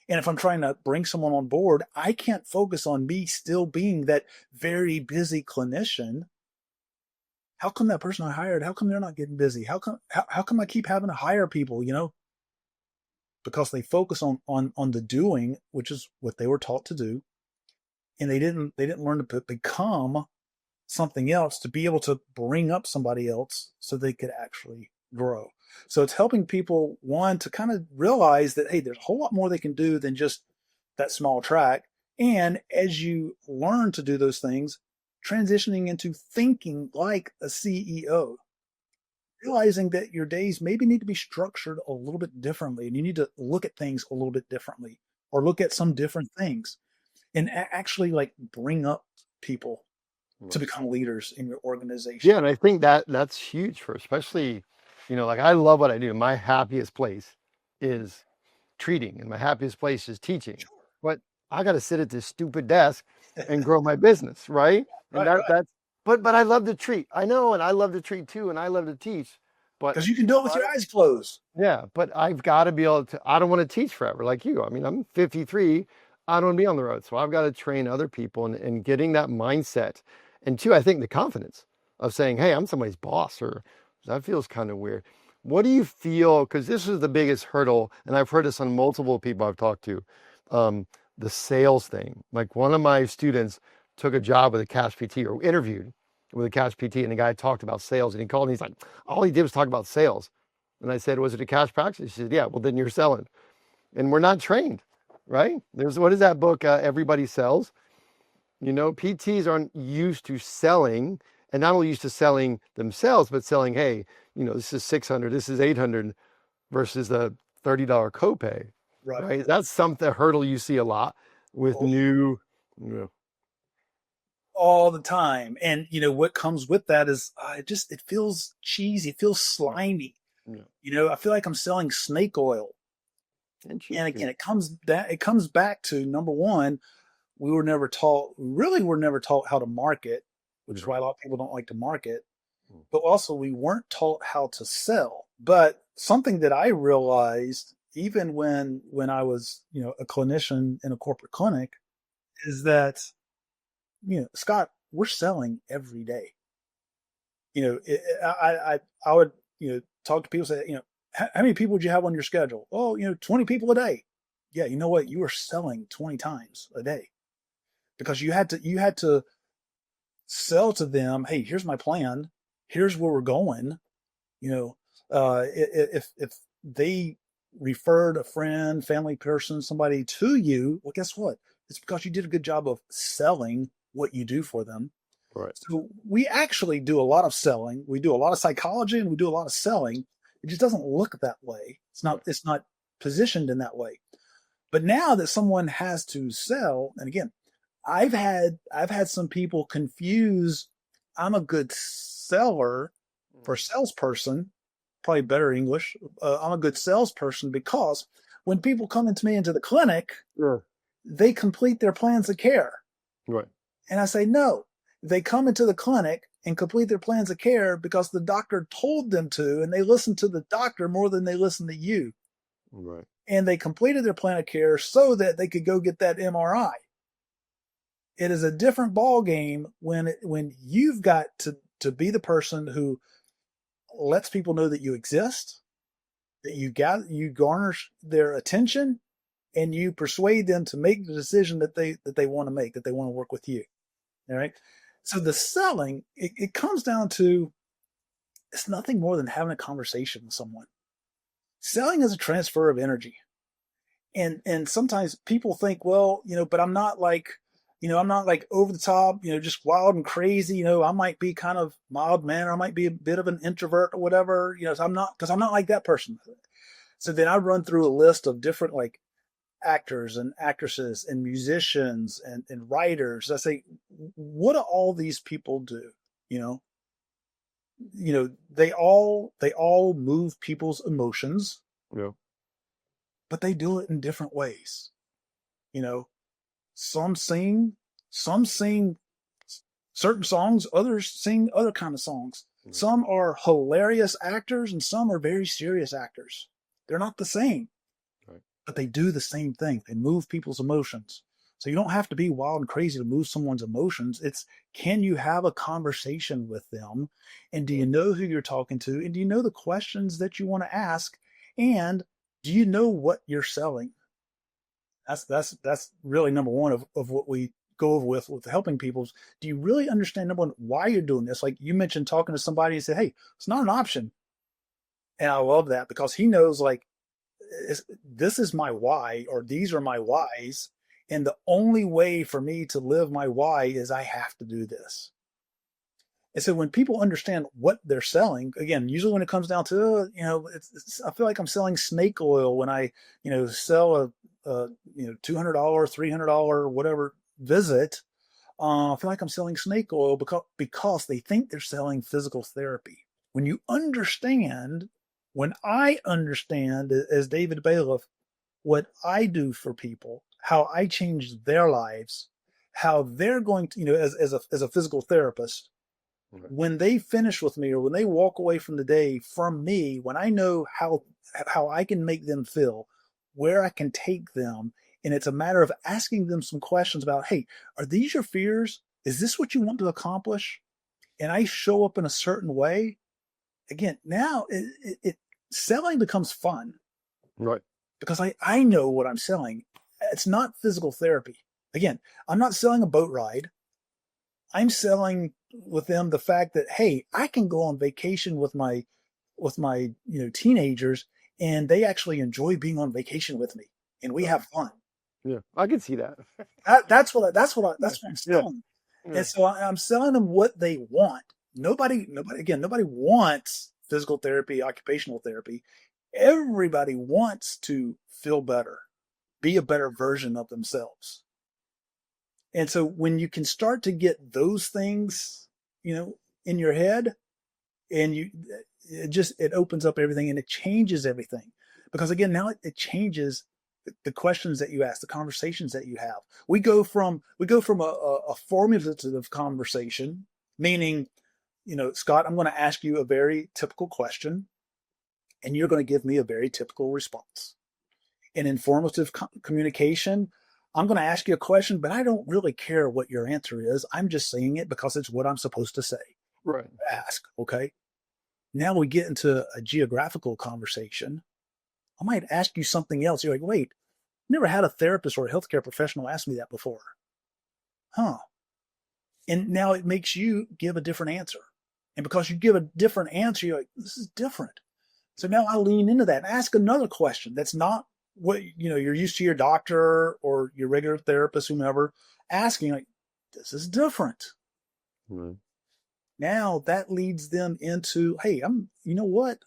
Speaker 1: And if I'm trying to bring someone on board, I can't focus on me still being that very busy clinician. How come that person I hired, how come they're not getting busy? How come I keep having to hire people, Because they focus on the doing, which is what they were taught to do, and they didn't learn to become something else to be able to bring up somebody else so they could actually grow. So it's helping people, one, to kind of realize that, hey, there's a whole lot more they can do than just that small track. And as you learn to do those things, transitioning into thinking like a CEO, realizing that your days maybe need to be structured a little bit differently, and you need to look at things a little bit differently, or look at some different things, and actually like bring up people to
Speaker 2: Right.
Speaker 1: become leaders in your organization.
Speaker 2: Yeah, and I think that's huge for especially, like I love what I do. My happiest place is treating, and my happiest place is teaching.
Speaker 1: Sure.
Speaker 2: But I got to sit at this stupid desk and grow my business, right? And
Speaker 1: Right, right.
Speaker 2: but I love to treat. I know, and I love to treat too, and I love to teach. But
Speaker 1: Because you can do it with your eyes closed.
Speaker 2: yeah, but I've got to be able to. I don't want to teach forever like you. I mean, I'm 53. I don't want to be on the road, so I've got to train other people and getting that mindset. And two, I think the confidence of saying, "Hey, I'm somebody's boss," or that feels kind of weird. What do you feel? Because this is the biggest hurdle, and I've heard this on multiple people I've talked to. The sales thing. Like one of my students took a job with a cash PT or interviewed with a cash PT, and the guy talked about sales, and he called and he's like, all he did was talk about sales. And I said, was it a cash practice? He said, yeah, well, then you're selling. And we're not trained, right? What is that book? Everybody Sells. PTs aren't used to selling, and not only used to selling themselves, but selling, hey, this is 600, this is 800 versus the $30 copay,
Speaker 1: Right.
Speaker 2: right? That's something, a hurdle you see a lot with
Speaker 1: Oh, yeah.
Speaker 2: new, yeah,
Speaker 1: All the time. And what comes with that is it feels cheesy. It feels
Speaker 2: yeah,
Speaker 1: slimy.
Speaker 2: yeah.
Speaker 1: I feel like I'm selling snake oil.
Speaker 2: And
Speaker 1: And
Speaker 2: cheap too.
Speaker 1: again, it comes back to, number one, we were never taught how to market, which is
Speaker 2: Right.
Speaker 1: why a lot of people don't like to market.
Speaker 2: Mm.
Speaker 1: But also we weren't taught how to sell. But something that I realized even when I was, a clinician in a corporate clinic, is that, Scott, we're selling every day. I would, talk to people, say, how many people would you have on your schedule? Oh, 20 people a day. Yeah, you know what? You were selling 20 times a day, because you had to sell to them, hey, here's my plan, here's where we're going. If they referred a friend, family person, somebody to you, well, guess what? it's because you did a good job of selling what you do for them.
Speaker 2: Right.
Speaker 1: So we actually do a lot of selling. We do a lot of psychology and we do a lot of selling. It just doesn't look that way. It's not positioned in that way. But now that someone has to sell, and again, I've had some people confuse I'm a good seller for salesperson, probably better English. I'm a good salesperson because when people come into me into the clinic,
Speaker 2: Sure.
Speaker 1: they complete their plans of care.
Speaker 2: Right.
Speaker 1: And I say, no, they come into the clinic and complete their plans of care because the doctor told them to, and they listen to the doctor more than they listen to you.
Speaker 2: Right.
Speaker 1: And they completed their plan of care so that they could go get that MRI. It is a different ball game when you've got to be the person who lets people know that you exist, that you garner their attention, and you persuade them to make the decision that they want to make, that they want to work with you. All right. So the selling, it comes down to, it's nothing more than having a conversation with someone. Selling is a transfer of energy. And sometimes people think, well, but I'm not like over the top, just wild and crazy. I might be kind of mild mannered. I might be a bit of an introvert or whatever, so I'm not like that person. So then I run through a list of different like actors and actresses and musicians and writers. I say, what do all these people do? They all move people's emotions.
Speaker 2: Yeah.
Speaker 1: But they do it in different ways. Some sing certain songs, others sing other kind of songs. Mm-hmm. Some are hilarious actors and some are very serious actors. They're not the same, right, but they do the same thing. They move people's emotions. So you don't have to be wild and crazy to move someone's emotions. It's, can you have a conversation with them? And do you know who you're talking to? And do you know the questions that you want to ask? And do you know what you're selling? That's really number one of what we go over with helping people. Do you really understand, number one, why you're doing this? Like you mentioned, talking to somebody and said, hey, it's not an option. And I love that because he knows like, this is my why, or these are my whys. And the only way for me to live my why is I have to do this. And so when people understand what they're selling, again, usually when it comes down to, I feel like I'm selling snake oil when I, sell a $200, $300, whatever visit. I feel like I'm selling snake oil because they think they're selling physical therapy. When I understand as David Bayliff, what I do for people, how I change their lives, how they're going to, as a physical therapist, when they finish with me or when they walk away from the day from me, when I know how I can make them feel, where I can take them, and it's a matter of asking them some questions about, hey, are these your fears? Is this what you want to accomplish? And I show up in a certain way. Again, now selling becomes fun.
Speaker 2: Right.
Speaker 1: Because I know what I'm selling. It's not physical therapy. Again, I'm not selling a boat ride. I'm selling with them the fact that, hey, I can go on vacation with my teenagers, and they actually enjoy being on vacation with me, and we have fun.
Speaker 2: Yeah, I can see that.
Speaker 1: That's what I'm selling. Yeah. And so I'm selling them what they want. Nobody wants physical therapy, occupational therapy. Everybody wants to feel better, be a better version of themselves. And so when you can start to get those things, in your head, and it opens up everything and it changes everything. Because again, now it changes the questions that you ask, the conversations that you have. We go from a formulative conversation, meaning, Scott, I'm going to ask you a very typical question, and you're going to give me a very typical response. In informative communication, I'm going to ask you a question, but I don't really care what your answer is. I'm just saying it because it's what I'm supposed to say.
Speaker 2: Right.
Speaker 1: Ask. Okay. Now we get into a geographical conversation. I might ask you something else. You're like, wait, never had a therapist or a healthcare professional ask me that before. Huh. And now it makes you give a different answer. And because you give a different answer, you're like, this is different. So now I lean into that and ask another question that's not you're used to your doctor or your regular therapist, whomever, asking like, this is different.
Speaker 2: Right.
Speaker 1: Now that leads them into, hey, you know what?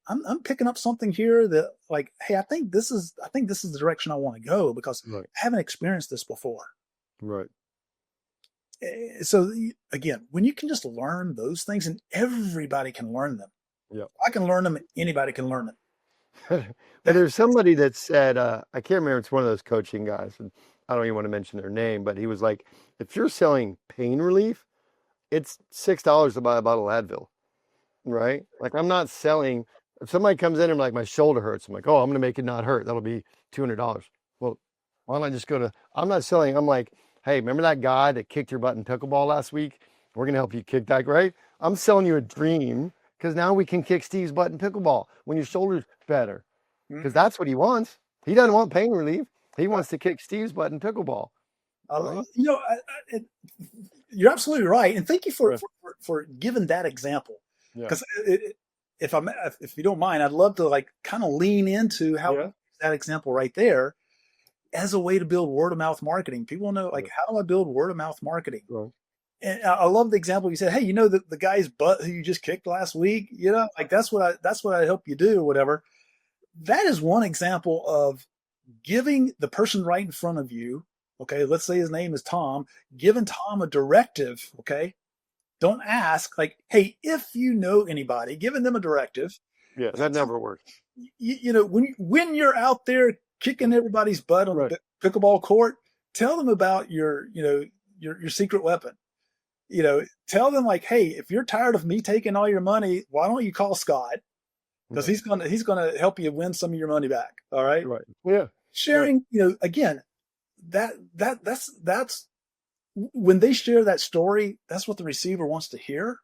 Speaker 1: I'm picking up something here that like, hey, I think this is the direction I want to go because
Speaker 2: Right.
Speaker 1: I haven't experienced this before.
Speaker 2: Right.
Speaker 1: So again, when you can just learn those things, and everybody can learn them.
Speaker 2: Yeah.
Speaker 1: I can learn them. Anybody can learn them.
Speaker 2: But there's somebody that said, I can't remember, it's one of those coaching guys, and I don't even want to mention their name, but he was like, if you're selling pain relief, it's $6 to buy a bottle of Advil, right? Like I'm not selling, if somebody comes in and like my shoulder hurts, I'm like, oh, I'm going to make it not hurt. That'll be $200. Well, why don't I just I'm not selling, I'm like, hey, remember that guy that kicked your butt in pickleball last week? We're going to help you kick that, right? I'm selling you a dream because now we can kick Steve's butt in pickleball when your shoulder's better. Because that's what he wants. He doesn't want pain relief. He wants to kick Steve's butt in pickleball. Right?
Speaker 1: You're absolutely right, and thank you for giving that example.
Speaker 2: Yeah.
Speaker 1: Because if you don't mind, I'd love to like kind of lean into how that example right there as a way to build word of mouth marketing. People know like, how do I build word of mouth marketing?
Speaker 2: Right.
Speaker 1: And I love the example you said. Hey, the guy's butt who you just kicked last week. Like that's what I help you do or whatever. That is one example of giving the person right in front of you. Okay, let's say his name is Tom. Giving Tom a directive. Okay, don't ask like, hey, if you know anybody, giving them a directive.
Speaker 2: Yeah, that never works.
Speaker 1: When you're out there kicking everybody's butt on the pickleball court, tell them about your secret weapon. Tell them like, hey, if you're tired of me taking all your money, why don't you call Scott? Because he's gonna help you win some of your money back. All right.
Speaker 2: Right. Yeah.
Speaker 1: Sharing, again, that's when they share that story, that's what the receiver wants to hear.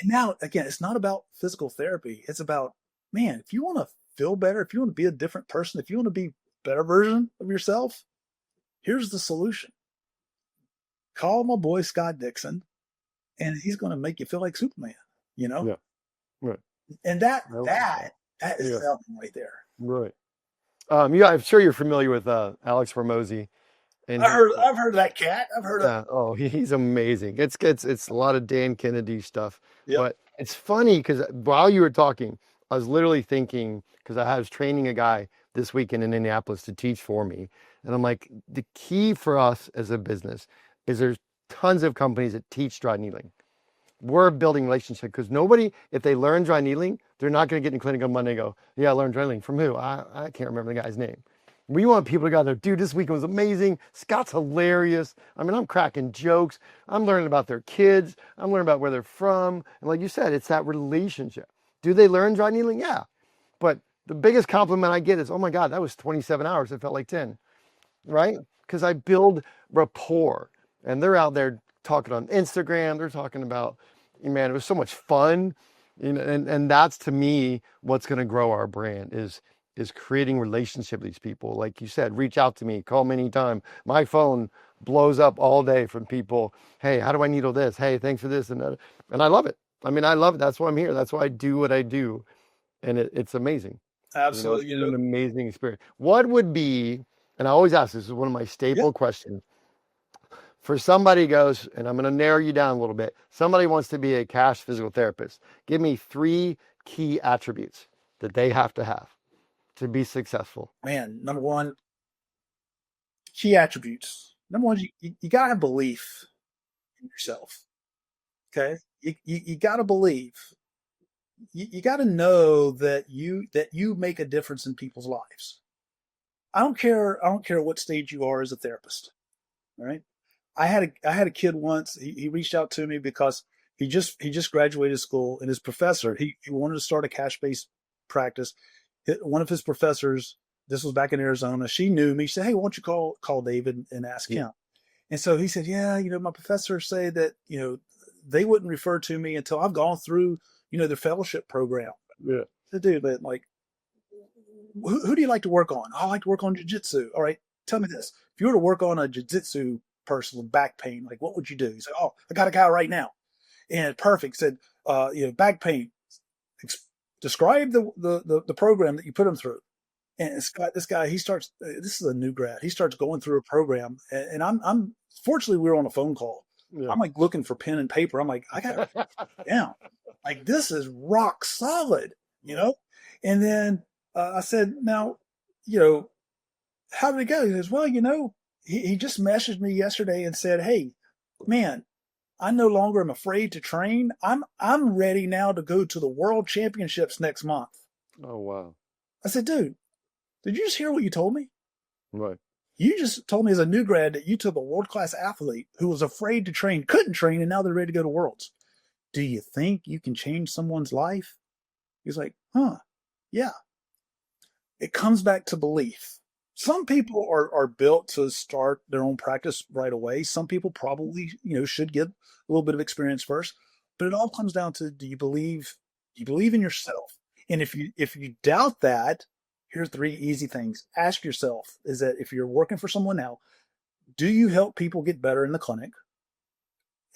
Speaker 1: And now again, it's not about physical therapy. It's about, man, if you want to feel better, if you want to be a different person, if you want to be a better version of yourself, here's the solution. Call my boy Scott Dixon, and he's going to make you feel like Superman.
Speaker 2: Yeah. Right.
Speaker 1: And that is something right there.
Speaker 2: Right. I'm sure you're familiar with Alex Ramosi. And
Speaker 1: I've heard of that cat. I've heard of.
Speaker 2: Oh, he's amazing. It's a lot of Dan Kennedy stuff.
Speaker 1: Yep.
Speaker 2: But it's funny because while you were talking, I was literally thinking, because I was training a guy this weekend in Indianapolis to teach for me, and I'm like, the key for us as a business is there's tons of companies that teach dry needling. We're building relationship because nobody, if they learn dry needling, they're not going to get in clinic on Monday and go, yeah, I learned dry needling. From who? I can't remember the guy's name. We want people to go there, dude, this weekend was amazing. Scott's hilarious. I mean, I'm cracking jokes. I'm learning about their kids. I'm learning about where they're from. And like you said, it's that relationship. Do they learn dry needling? Yeah. But the biggest compliment I get is, oh my God, that was 27 hours. It felt like 10, right? Because I build rapport. And they're out there talking on Instagram. They're talking about, man, it was so much fun. And that's to me what's going to grow our brand is creating relationship with these people. Like you said, reach out to me, call me anytime. My phone blows up all day from people. Hey, how do I needle this? Hey, thanks for this and that. And I love it. I mean, I love it. That's why I'm here. That's why I do what I do. And it's amazing.
Speaker 1: Absolutely.
Speaker 2: It's an amazing experience. What would be, and I always ask, this is one of my staple questions. For somebody goes, and I'm going to narrow you down a little bit. Somebody wants to be a cash physical therapist. Give me 3 key attributes that they have to be successful.
Speaker 1: Man, number one, key attributes. Number one, you got to have belief in yourself. Okay? You got to believe. You got to know that you make a difference in people's lives. I don't care what stage you are as a therapist. All right? I had a kid once. He reached out to me because he just graduated school, and his professor he wanted to start a cash-based practice. One of his professors, this was back in Arizona, she knew me. She said, "Hey, why don't you call David and ask him?" And so he said, "Yeah, my professors say that they wouldn't refer to me until I've gone through their fellowship program."
Speaker 2: Yeah.
Speaker 1: I said, "Dude, but like, who do you like to work on?" "I like to work on jiu-jitsu." "All right, tell me this: if you were to work on a jiu-jitsu person with back pain, like what would you do?" He said, "Oh, I got a guy right now." And perfect. Said, back pain. Describe the program that you put him through. And Scott, this guy, this is a new grad. He starts going through a program, and I'm fortunately we were on a phone call.
Speaker 2: Yeah.
Speaker 1: I'm like looking for pen and paper. I'm like, I got to write this down. Like this is rock solid, you know? And then I said, now, you know, how did it go? He goes, well, you know, he just messaged me yesterday and said, hey, man, I no longer am afraid to train. I'm ready now to go to the world championships next month.
Speaker 2: Oh, wow.
Speaker 1: I said, dude, did you just hear what you told me?
Speaker 2: Right.
Speaker 1: You just told me as a new grad that you took a world-class athlete who was afraid to train, couldn't train, and now they're ready to go to worlds. Do you think you can change someone's life? He's like, yeah. It comes back to belief. Some people are built to start their own practice right away. Some people probably, you know, should get a little bit of experience first. But it all comes down to, do you believe in yourself? And if you doubt that, here's 3 easy things. Ask yourself, is that if you're working for someone now, do you help people get better in the clinic?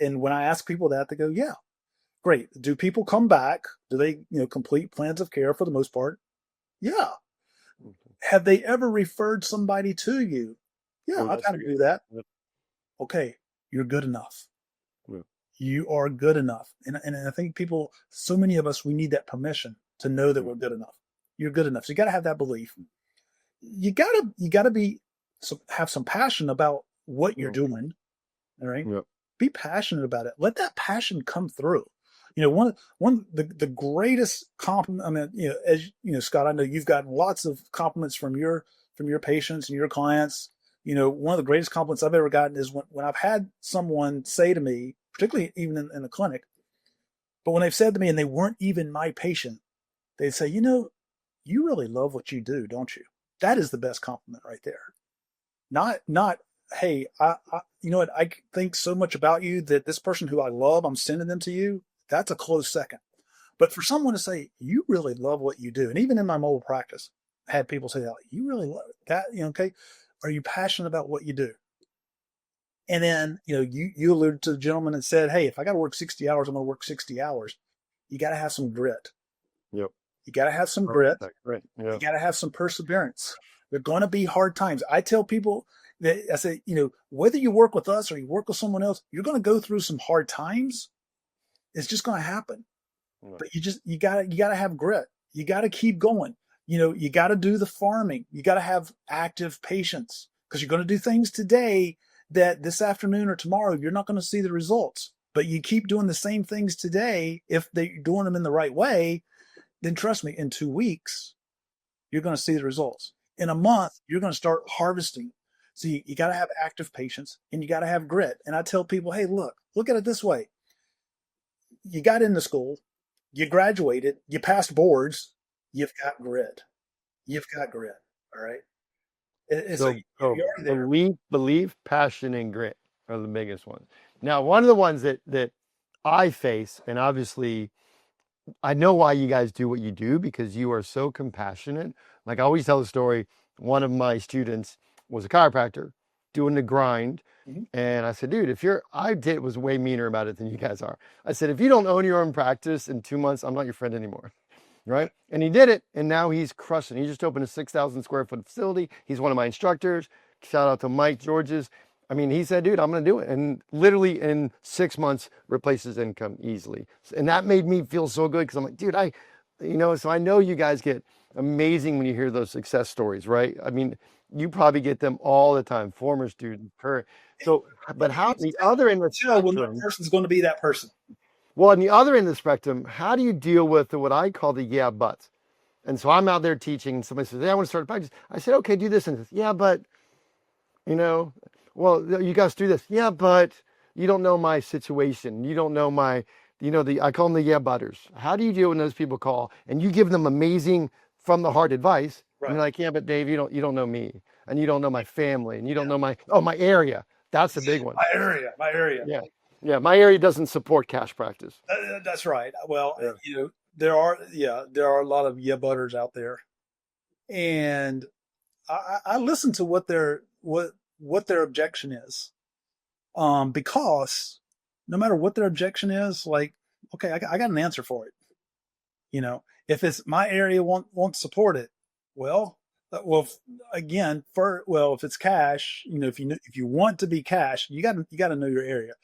Speaker 1: And when I ask people that, they go, yeah. Great. Do people come back? Do they, you know, complete plans of care for the most part? Yeah. Have they ever referred somebody to you? Yeah,
Speaker 2: Oh,
Speaker 1: I
Speaker 2: that's
Speaker 1: kind of
Speaker 2: good.
Speaker 1: do that.
Speaker 2: Yep.
Speaker 1: Okay, you're good enough.
Speaker 2: Yeah.
Speaker 1: You are good enough. And I think people, so many of us, we need that permission to know that we're good enough. You're good enough. So you got to have that belief. You gotta have some passion about what you're doing. All right.
Speaker 2: Yep.
Speaker 1: Be passionate about it. Let that passion come through. You know, the greatest compliment. I mean, you know, as you know, Scott, I know you've gotten lots of compliments from your patients and your clients. You know, one of the greatest compliments I've ever gotten is when I've had someone say to me, particularly even in the clinic, but when they've said to me and they weren't even my patient, they'd say, you know, you really love what you do, don't you? That is the best compliment right there. Not, hey, you know what? I think so much about you that this person who I love, I'm sending them to you. That's a close second. But for someone to say, you really love what you do, and even in my mobile practice, I had people say that, you really love that, you know, okay, are you passionate about what you do? And then, you know, you alluded to the gentleman and said, hey, if I got to work 60 hours, I'm going to work 60 hours. You got to have some grit.
Speaker 2: Yep.
Speaker 1: You got to have some grit.
Speaker 2: Right. Yeah.
Speaker 1: You got to have some perseverance. There are going to be hard times. I tell people that, I say, you know, whether you work with us or you work with someone else, you're going to go through some hard times. It's just going to happen. Right. But you got to have grit. You got to keep going. You know, you got to do the farming. You got to have active patience, because you're going to do things today that this afternoon or tomorrow you're not going to see the results. But you keep doing the same things today. If they're doing them in the right way, then trust me, in 2 weeks, you're going to see the results. In a month, you're going to start harvesting. So you got to have active patience and you got to have grit. And I tell people, hey, look at it this way. You got into school, you graduated, you passed boards, you've got grit. You've got grit. All right.
Speaker 2: So
Speaker 1: you're already there.
Speaker 2: belief, passion, and grit are the biggest ones. Now, one of the ones that I face, and obviously I know why you guys do what you do, because you are so compassionate. Like I always tell the story, one of my students was a chiropractor doing the grind.
Speaker 1: Mm-hmm.
Speaker 2: And I said, dude, was way meaner about it than you guys are. I said, if you don't own your own practice in 2 months, I'm not your friend anymore. Right. And he did it. And now he's crushing. He just opened a 6,000 square foot facility. He's one of my instructors. Shout out to Mike Georges. I mean, he said, dude, I'm going to do it. And literally in 6 months, replaces income easily. And that made me feel so good, because I'm like, dude, so I know you guys get amazing when you hear those success stories, right? I mean, you probably get them all the time, former students, current. So, but how the other end of the spectrum,
Speaker 1: when that person's going to be that person.
Speaker 2: Well, on the other end of the spectrum, how do you deal with what I call the yeah, buts? And so I'm out there teaching, and somebody says, hey, I want to start a practice. I said, okay, do this. And says, yeah, but, well, you guys do this. Yeah, but you don't know my situation. You don't know I call them the yeah butters. How do you deal when those people call and you give them amazing from the heart advice? Right. And you're like, yeah, but Dave, you don't know me, and you don't know my family, and you don't know my area. That's the big one.
Speaker 1: My area.
Speaker 2: Yeah. Yeah. My area doesn't support cash practice.
Speaker 1: That's right. Well, there are a lot of yeah butters out there. And I listen to what their objection is. Because no matter what their objection is, like, okay, I got an answer for it. You know, if it's my area won't support it, well, Well, again, if it's cash, if you want to be cash, you got to know your area.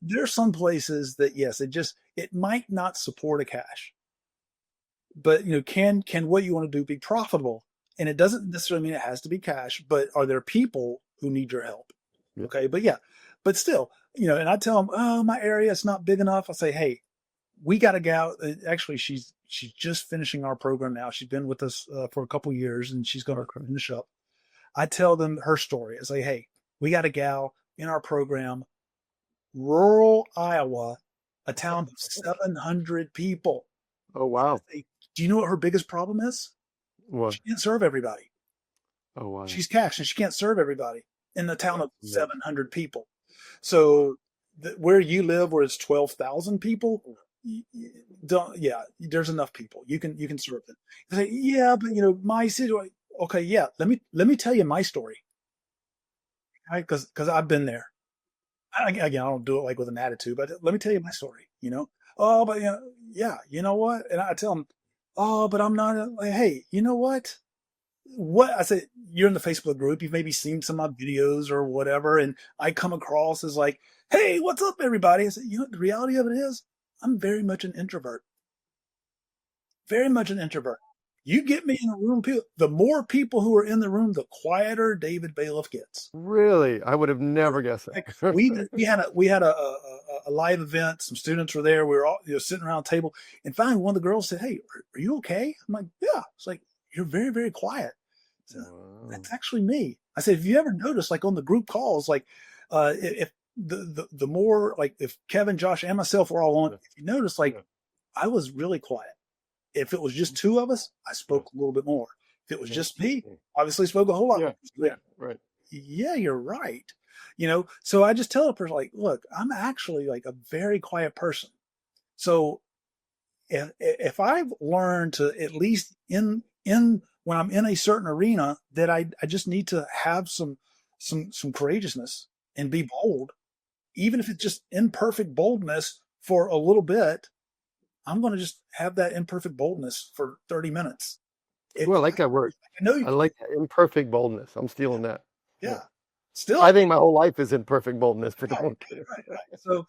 Speaker 1: There are some places that yes, it might not support a cash, but can what you want to do be profitable? And it doesn't necessarily mean it has to be cash, but are there people who need your help?
Speaker 2: Yeah.
Speaker 1: Okay, but yeah, but still, and I tell them, oh, my area is not big enough. I say, hey, we got a gal. Actually, she's just finishing our program now. She's been with us for a couple years, and she's going to
Speaker 2: Okay.
Speaker 1: finish up. I tell them her story. I say, hey, we got a gal in our program, rural Iowa, a town of 700 people.
Speaker 2: Oh,
Speaker 1: And I
Speaker 2: wow.
Speaker 1: say, do you know what her biggest problem is?
Speaker 2: What?
Speaker 1: She can't serve everybody.
Speaker 2: Oh, wow.
Speaker 1: She's cash and she can't serve everybody in the town of
Speaker 2: Yeah.
Speaker 1: 700 people. So where you live, where it's 12,000 people, yeah, there's enough people. You can serve them. You say, yeah, but my city. Okay, yeah. Let me tell you my story, right? Because I've been there. Again, I don't do it like with an attitude, but let me tell you my story. Oh, but yeah, you know what? And I tell them, oh, but I'm not. Like, hey, you know what? What I said, you're in the Facebook group. You've maybe seen some of my videos or whatever, and I come across as like, hey, what's up, everybody? I said, the reality of it is, I'm very much an introvert. Very much an introvert. You get me in a room, the more people who are in the room, the quieter David Bayliff gets.
Speaker 2: Really? I would have never guessed
Speaker 1: Like
Speaker 2: that.
Speaker 1: we had a live event. Some students were there. We were all sitting around a table, and finally one of the girls said, "Hey, are you okay?" I'm like, "Yeah." It's like, "You're very, very quiet." So,
Speaker 2: Wow.
Speaker 1: that's actually me. I said, "Have you ever noticed, like on the group calls, like if the more like if Kevin, Josh, and myself were all on,
Speaker 2: Yeah.
Speaker 1: if you notice, like
Speaker 2: Yeah.
Speaker 1: I was really quiet. If it was just two of us, I
Speaker 2: Yeah.
Speaker 1: spoke a little bit more. If it was
Speaker 2: Yeah.
Speaker 1: just me, obviously spoke a whole lot.
Speaker 2: Yeah.
Speaker 1: More.
Speaker 2: Yeah. Right.
Speaker 1: Yeah, you're right. So I just tell a person like, look, I'm actually like a very quiet person. So if I've learned to at least in when I'm in a certain arena that I just need to have some courageousness and be bold, even if it's just imperfect boldness for a little bit, I'm going to just have that imperfect boldness for 30 minutes. If
Speaker 2: Well, I like that word.
Speaker 1: I know you
Speaker 2: I
Speaker 1: can,
Speaker 2: like that imperfect boldness. I'm stealing that. Yeah.
Speaker 1: yeah. Still,
Speaker 2: I think my whole life is imperfect boldness, but
Speaker 1: right,
Speaker 2: I'm kidding.
Speaker 1: right. So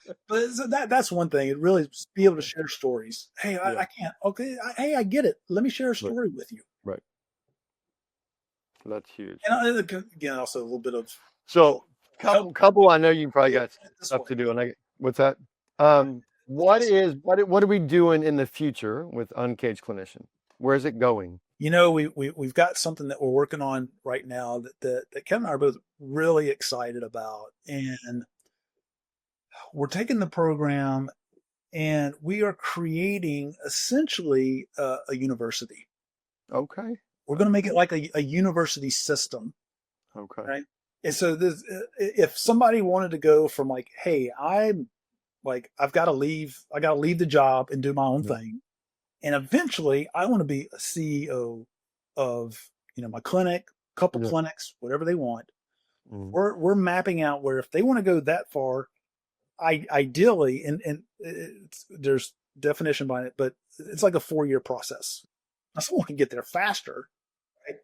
Speaker 1: that's one thing. It really is be able to share stories. Hey,
Speaker 2: Yeah.
Speaker 1: I can't. Okay, hey, I get it. Let me share a
Speaker 2: Right.
Speaker 1: story with you.
Speaker 2: Right. That's huge.
Speaker 1: And again, also a little bit of
Speaker 2: So,
Speaker 1: help.
Speaker 2: couple. I know you probably
Speaker 1: Yeah,
Speaker 2: got
Speaker 1: this
Speaker 2: stuff
Speaker 1: way.
Speaker 2: to do, and what's that? What are we doing in the future with Uncaged Clinician? Where's it going?
Speaker 1: We've got something that we're working on right now that Kevin and I are both really excited about, and we're taking the program and we are creating essentially a university.
Speaker 2: Okay.
Speaker 1: We're going to make it like a university system,
Speaker 2: Okay.
Speaker 1: right? And so if somebody wanted to go from like, hey, I've got to leave, I got to leave the job and do my own
Speaker 2: Yeah.
Speaker 1: thing, and eventually I want to be a CEO of my clinic, couple
Speaker 2: Yeah.
Speaker 1: clinics, whatever they want.
Speaker 2: Mm.
Speaker 1: We're mapping out where if they want to go that far, ideally, and there's definition behind it, but it's like a 4-year process. Now, someone can get there faster, right?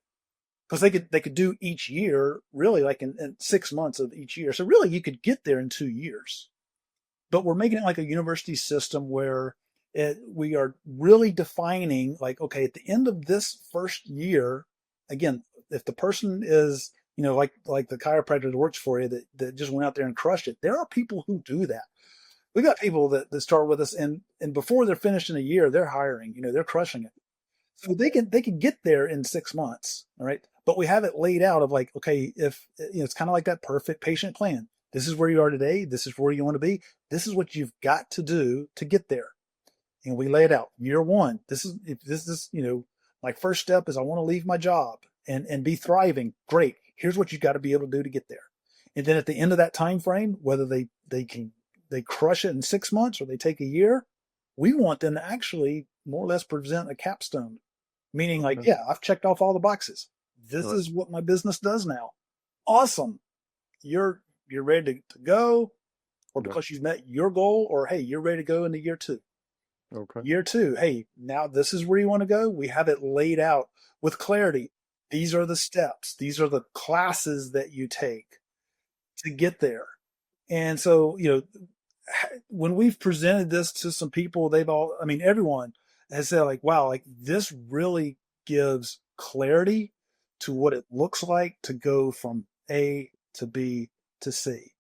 Speaker 1: Because they could do each year really like in 6 months of each year. So really, you could get there in 2 years. But we're making it like a university system where we are really defining like, okay, at the end of this first year, again, if the person is like the chiropractor that works for you that just went out there and crushed it, there are people who do that. We got people that start with us and before they're finished in a year, they're hiring, they're crushing it. So they can get there in 6 months. All right. But we have it laid out of like, okay, if it's kind of like that perfect patient plan. This is where you are today. This is where you want to be. This is what you've got to do to get there. And we lay it out. Year one, this is my first step is I want to leave my job and be thriving. Great. Here's what you've got to be able to do to get there. And then at the end of that time frame, whether they crush it in 6 months or they take a year, we want them to actually more or less present a capstone, meaning like,
Speaker 2: Okay.
Speaker 1: yeah, I've checked off all the boxes. This
Speaker 2: Right.
Speaker 1: is what my business does now. Awesome. You're ready to go, or because you've met your goal, or hey, you're ready to go into year two.
Speaker 2: Okay.
Speaker 1: Year two, hey, now this is where you want to go. We have it laid out with clarity. These are the steps. These are the classes that you take to get there. And so, when we've presented this to some people, everyone has said like, wow, like this really gives clarity to what it looks like to go from A to B to C.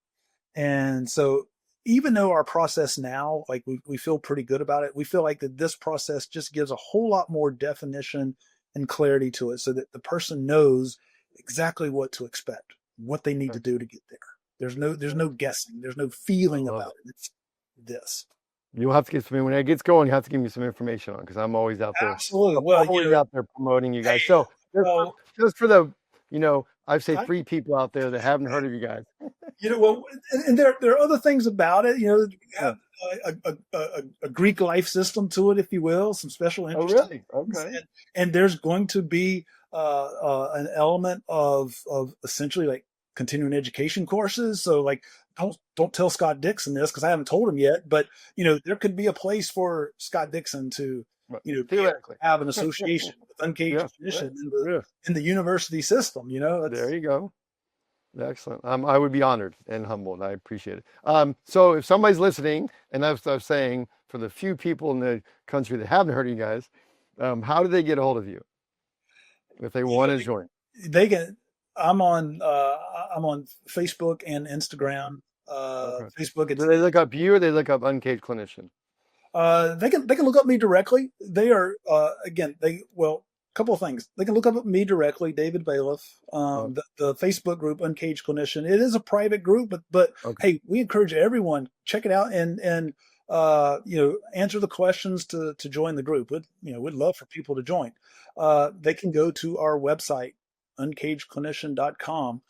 Speaker 1: And so even though our process now, like we feel pretty good about it, we feel like that this process just gives a whole lot more definition and clarity to it so that the person knows exactly what to expect, what they need to do to get there. There's no guessing. There's no feeling about it. It's this.
Speaker 2: You'll have to give me when it gets going. You have to give me some information on because I'm always out there.
Speaker 1: Absolutely.
Speaker 2: Well, always out there promoting you guys. So just for the, I'd say 3 people out there that haven't heard of you guys.
Speaker 1: And there are other things about it. You have a Greek life system to it, if you will, some special interest.
Speaker 2: Oh, really? Okay.
Speaker 1: And there's going to be an element of essentially like continuing education courses. So like, don't tell Scott Dixon this because I haven't told him yet. But there could be a place for Scott Dixon to
Speaker 2: theoretically
Speaker 1: have an association with Uncaged Clinician in the university system.
Speaker 2: There you go. Excellent. I would be honored and humbled. I appreciate it. So if somebody's listening, and I was saying, for the few people in the country that haven't heard of you guys, how do they get a hold of you if they want to join?
Speaker 1: They can. I'm on Facebook and Instagram. Facebook.
Speaker 2: Do they look up you or they look up Uncaged Clinician?
Speaker 1: They can look up me directly. They are a couple of things. They can look up me directly, David Bayliff. The Facebook group Uncaged Clinician. It is a private group, but hey, we encourage everyone check it out and answer the questions to join the group. We'd love for people to join. They can go to our website, uncagedclinician.com.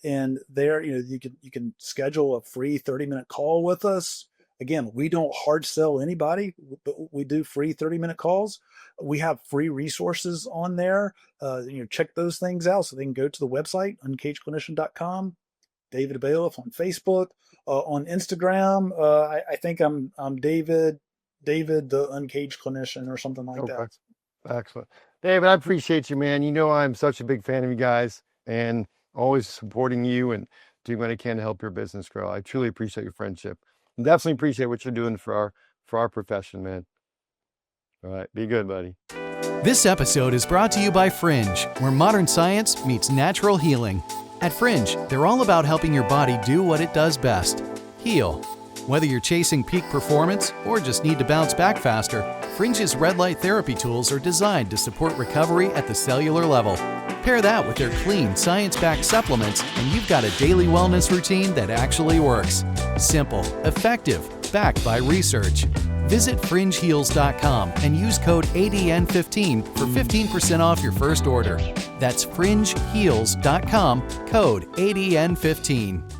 Speaker 1: And there, you can schedule a free 30-minute call with us. Again, we don't hard sell anybody, but we do free 30-minute calls. We have free resources on there. Check those things out. So they can go to the website, uncagedclinician.com. David Bayliff on Facebook, on Instagram. I think I'm David the Uncaged Clinician or something like that.
Speaker 2: Excellent. David, I appreciate you, man. I'm such a big fan of you guys and always supporting you and doing what I can to help your business grow. I truly appreciate your friendship. And definitely appreciate what you're doing for our profession, man. All right. Be good, buddy.
Speaker 4: This episode is brought to you by Fringe, where modern science meets natural healing. At Fringe, they're all about helping your body do what it does best, heal. Whether you're chasing peak performance or just need to bounce back faster, Fringe's red light therapy tools are designed to support recovery at the cellular level. Pair that with their clean, science-backed supplements, and you've got a daily wellness routine that actually works. Simple, effective, backed by research. Visit fringeheals.com and use code ADN15 for 15% off your first order. That's fringeheals.com, code ADN15.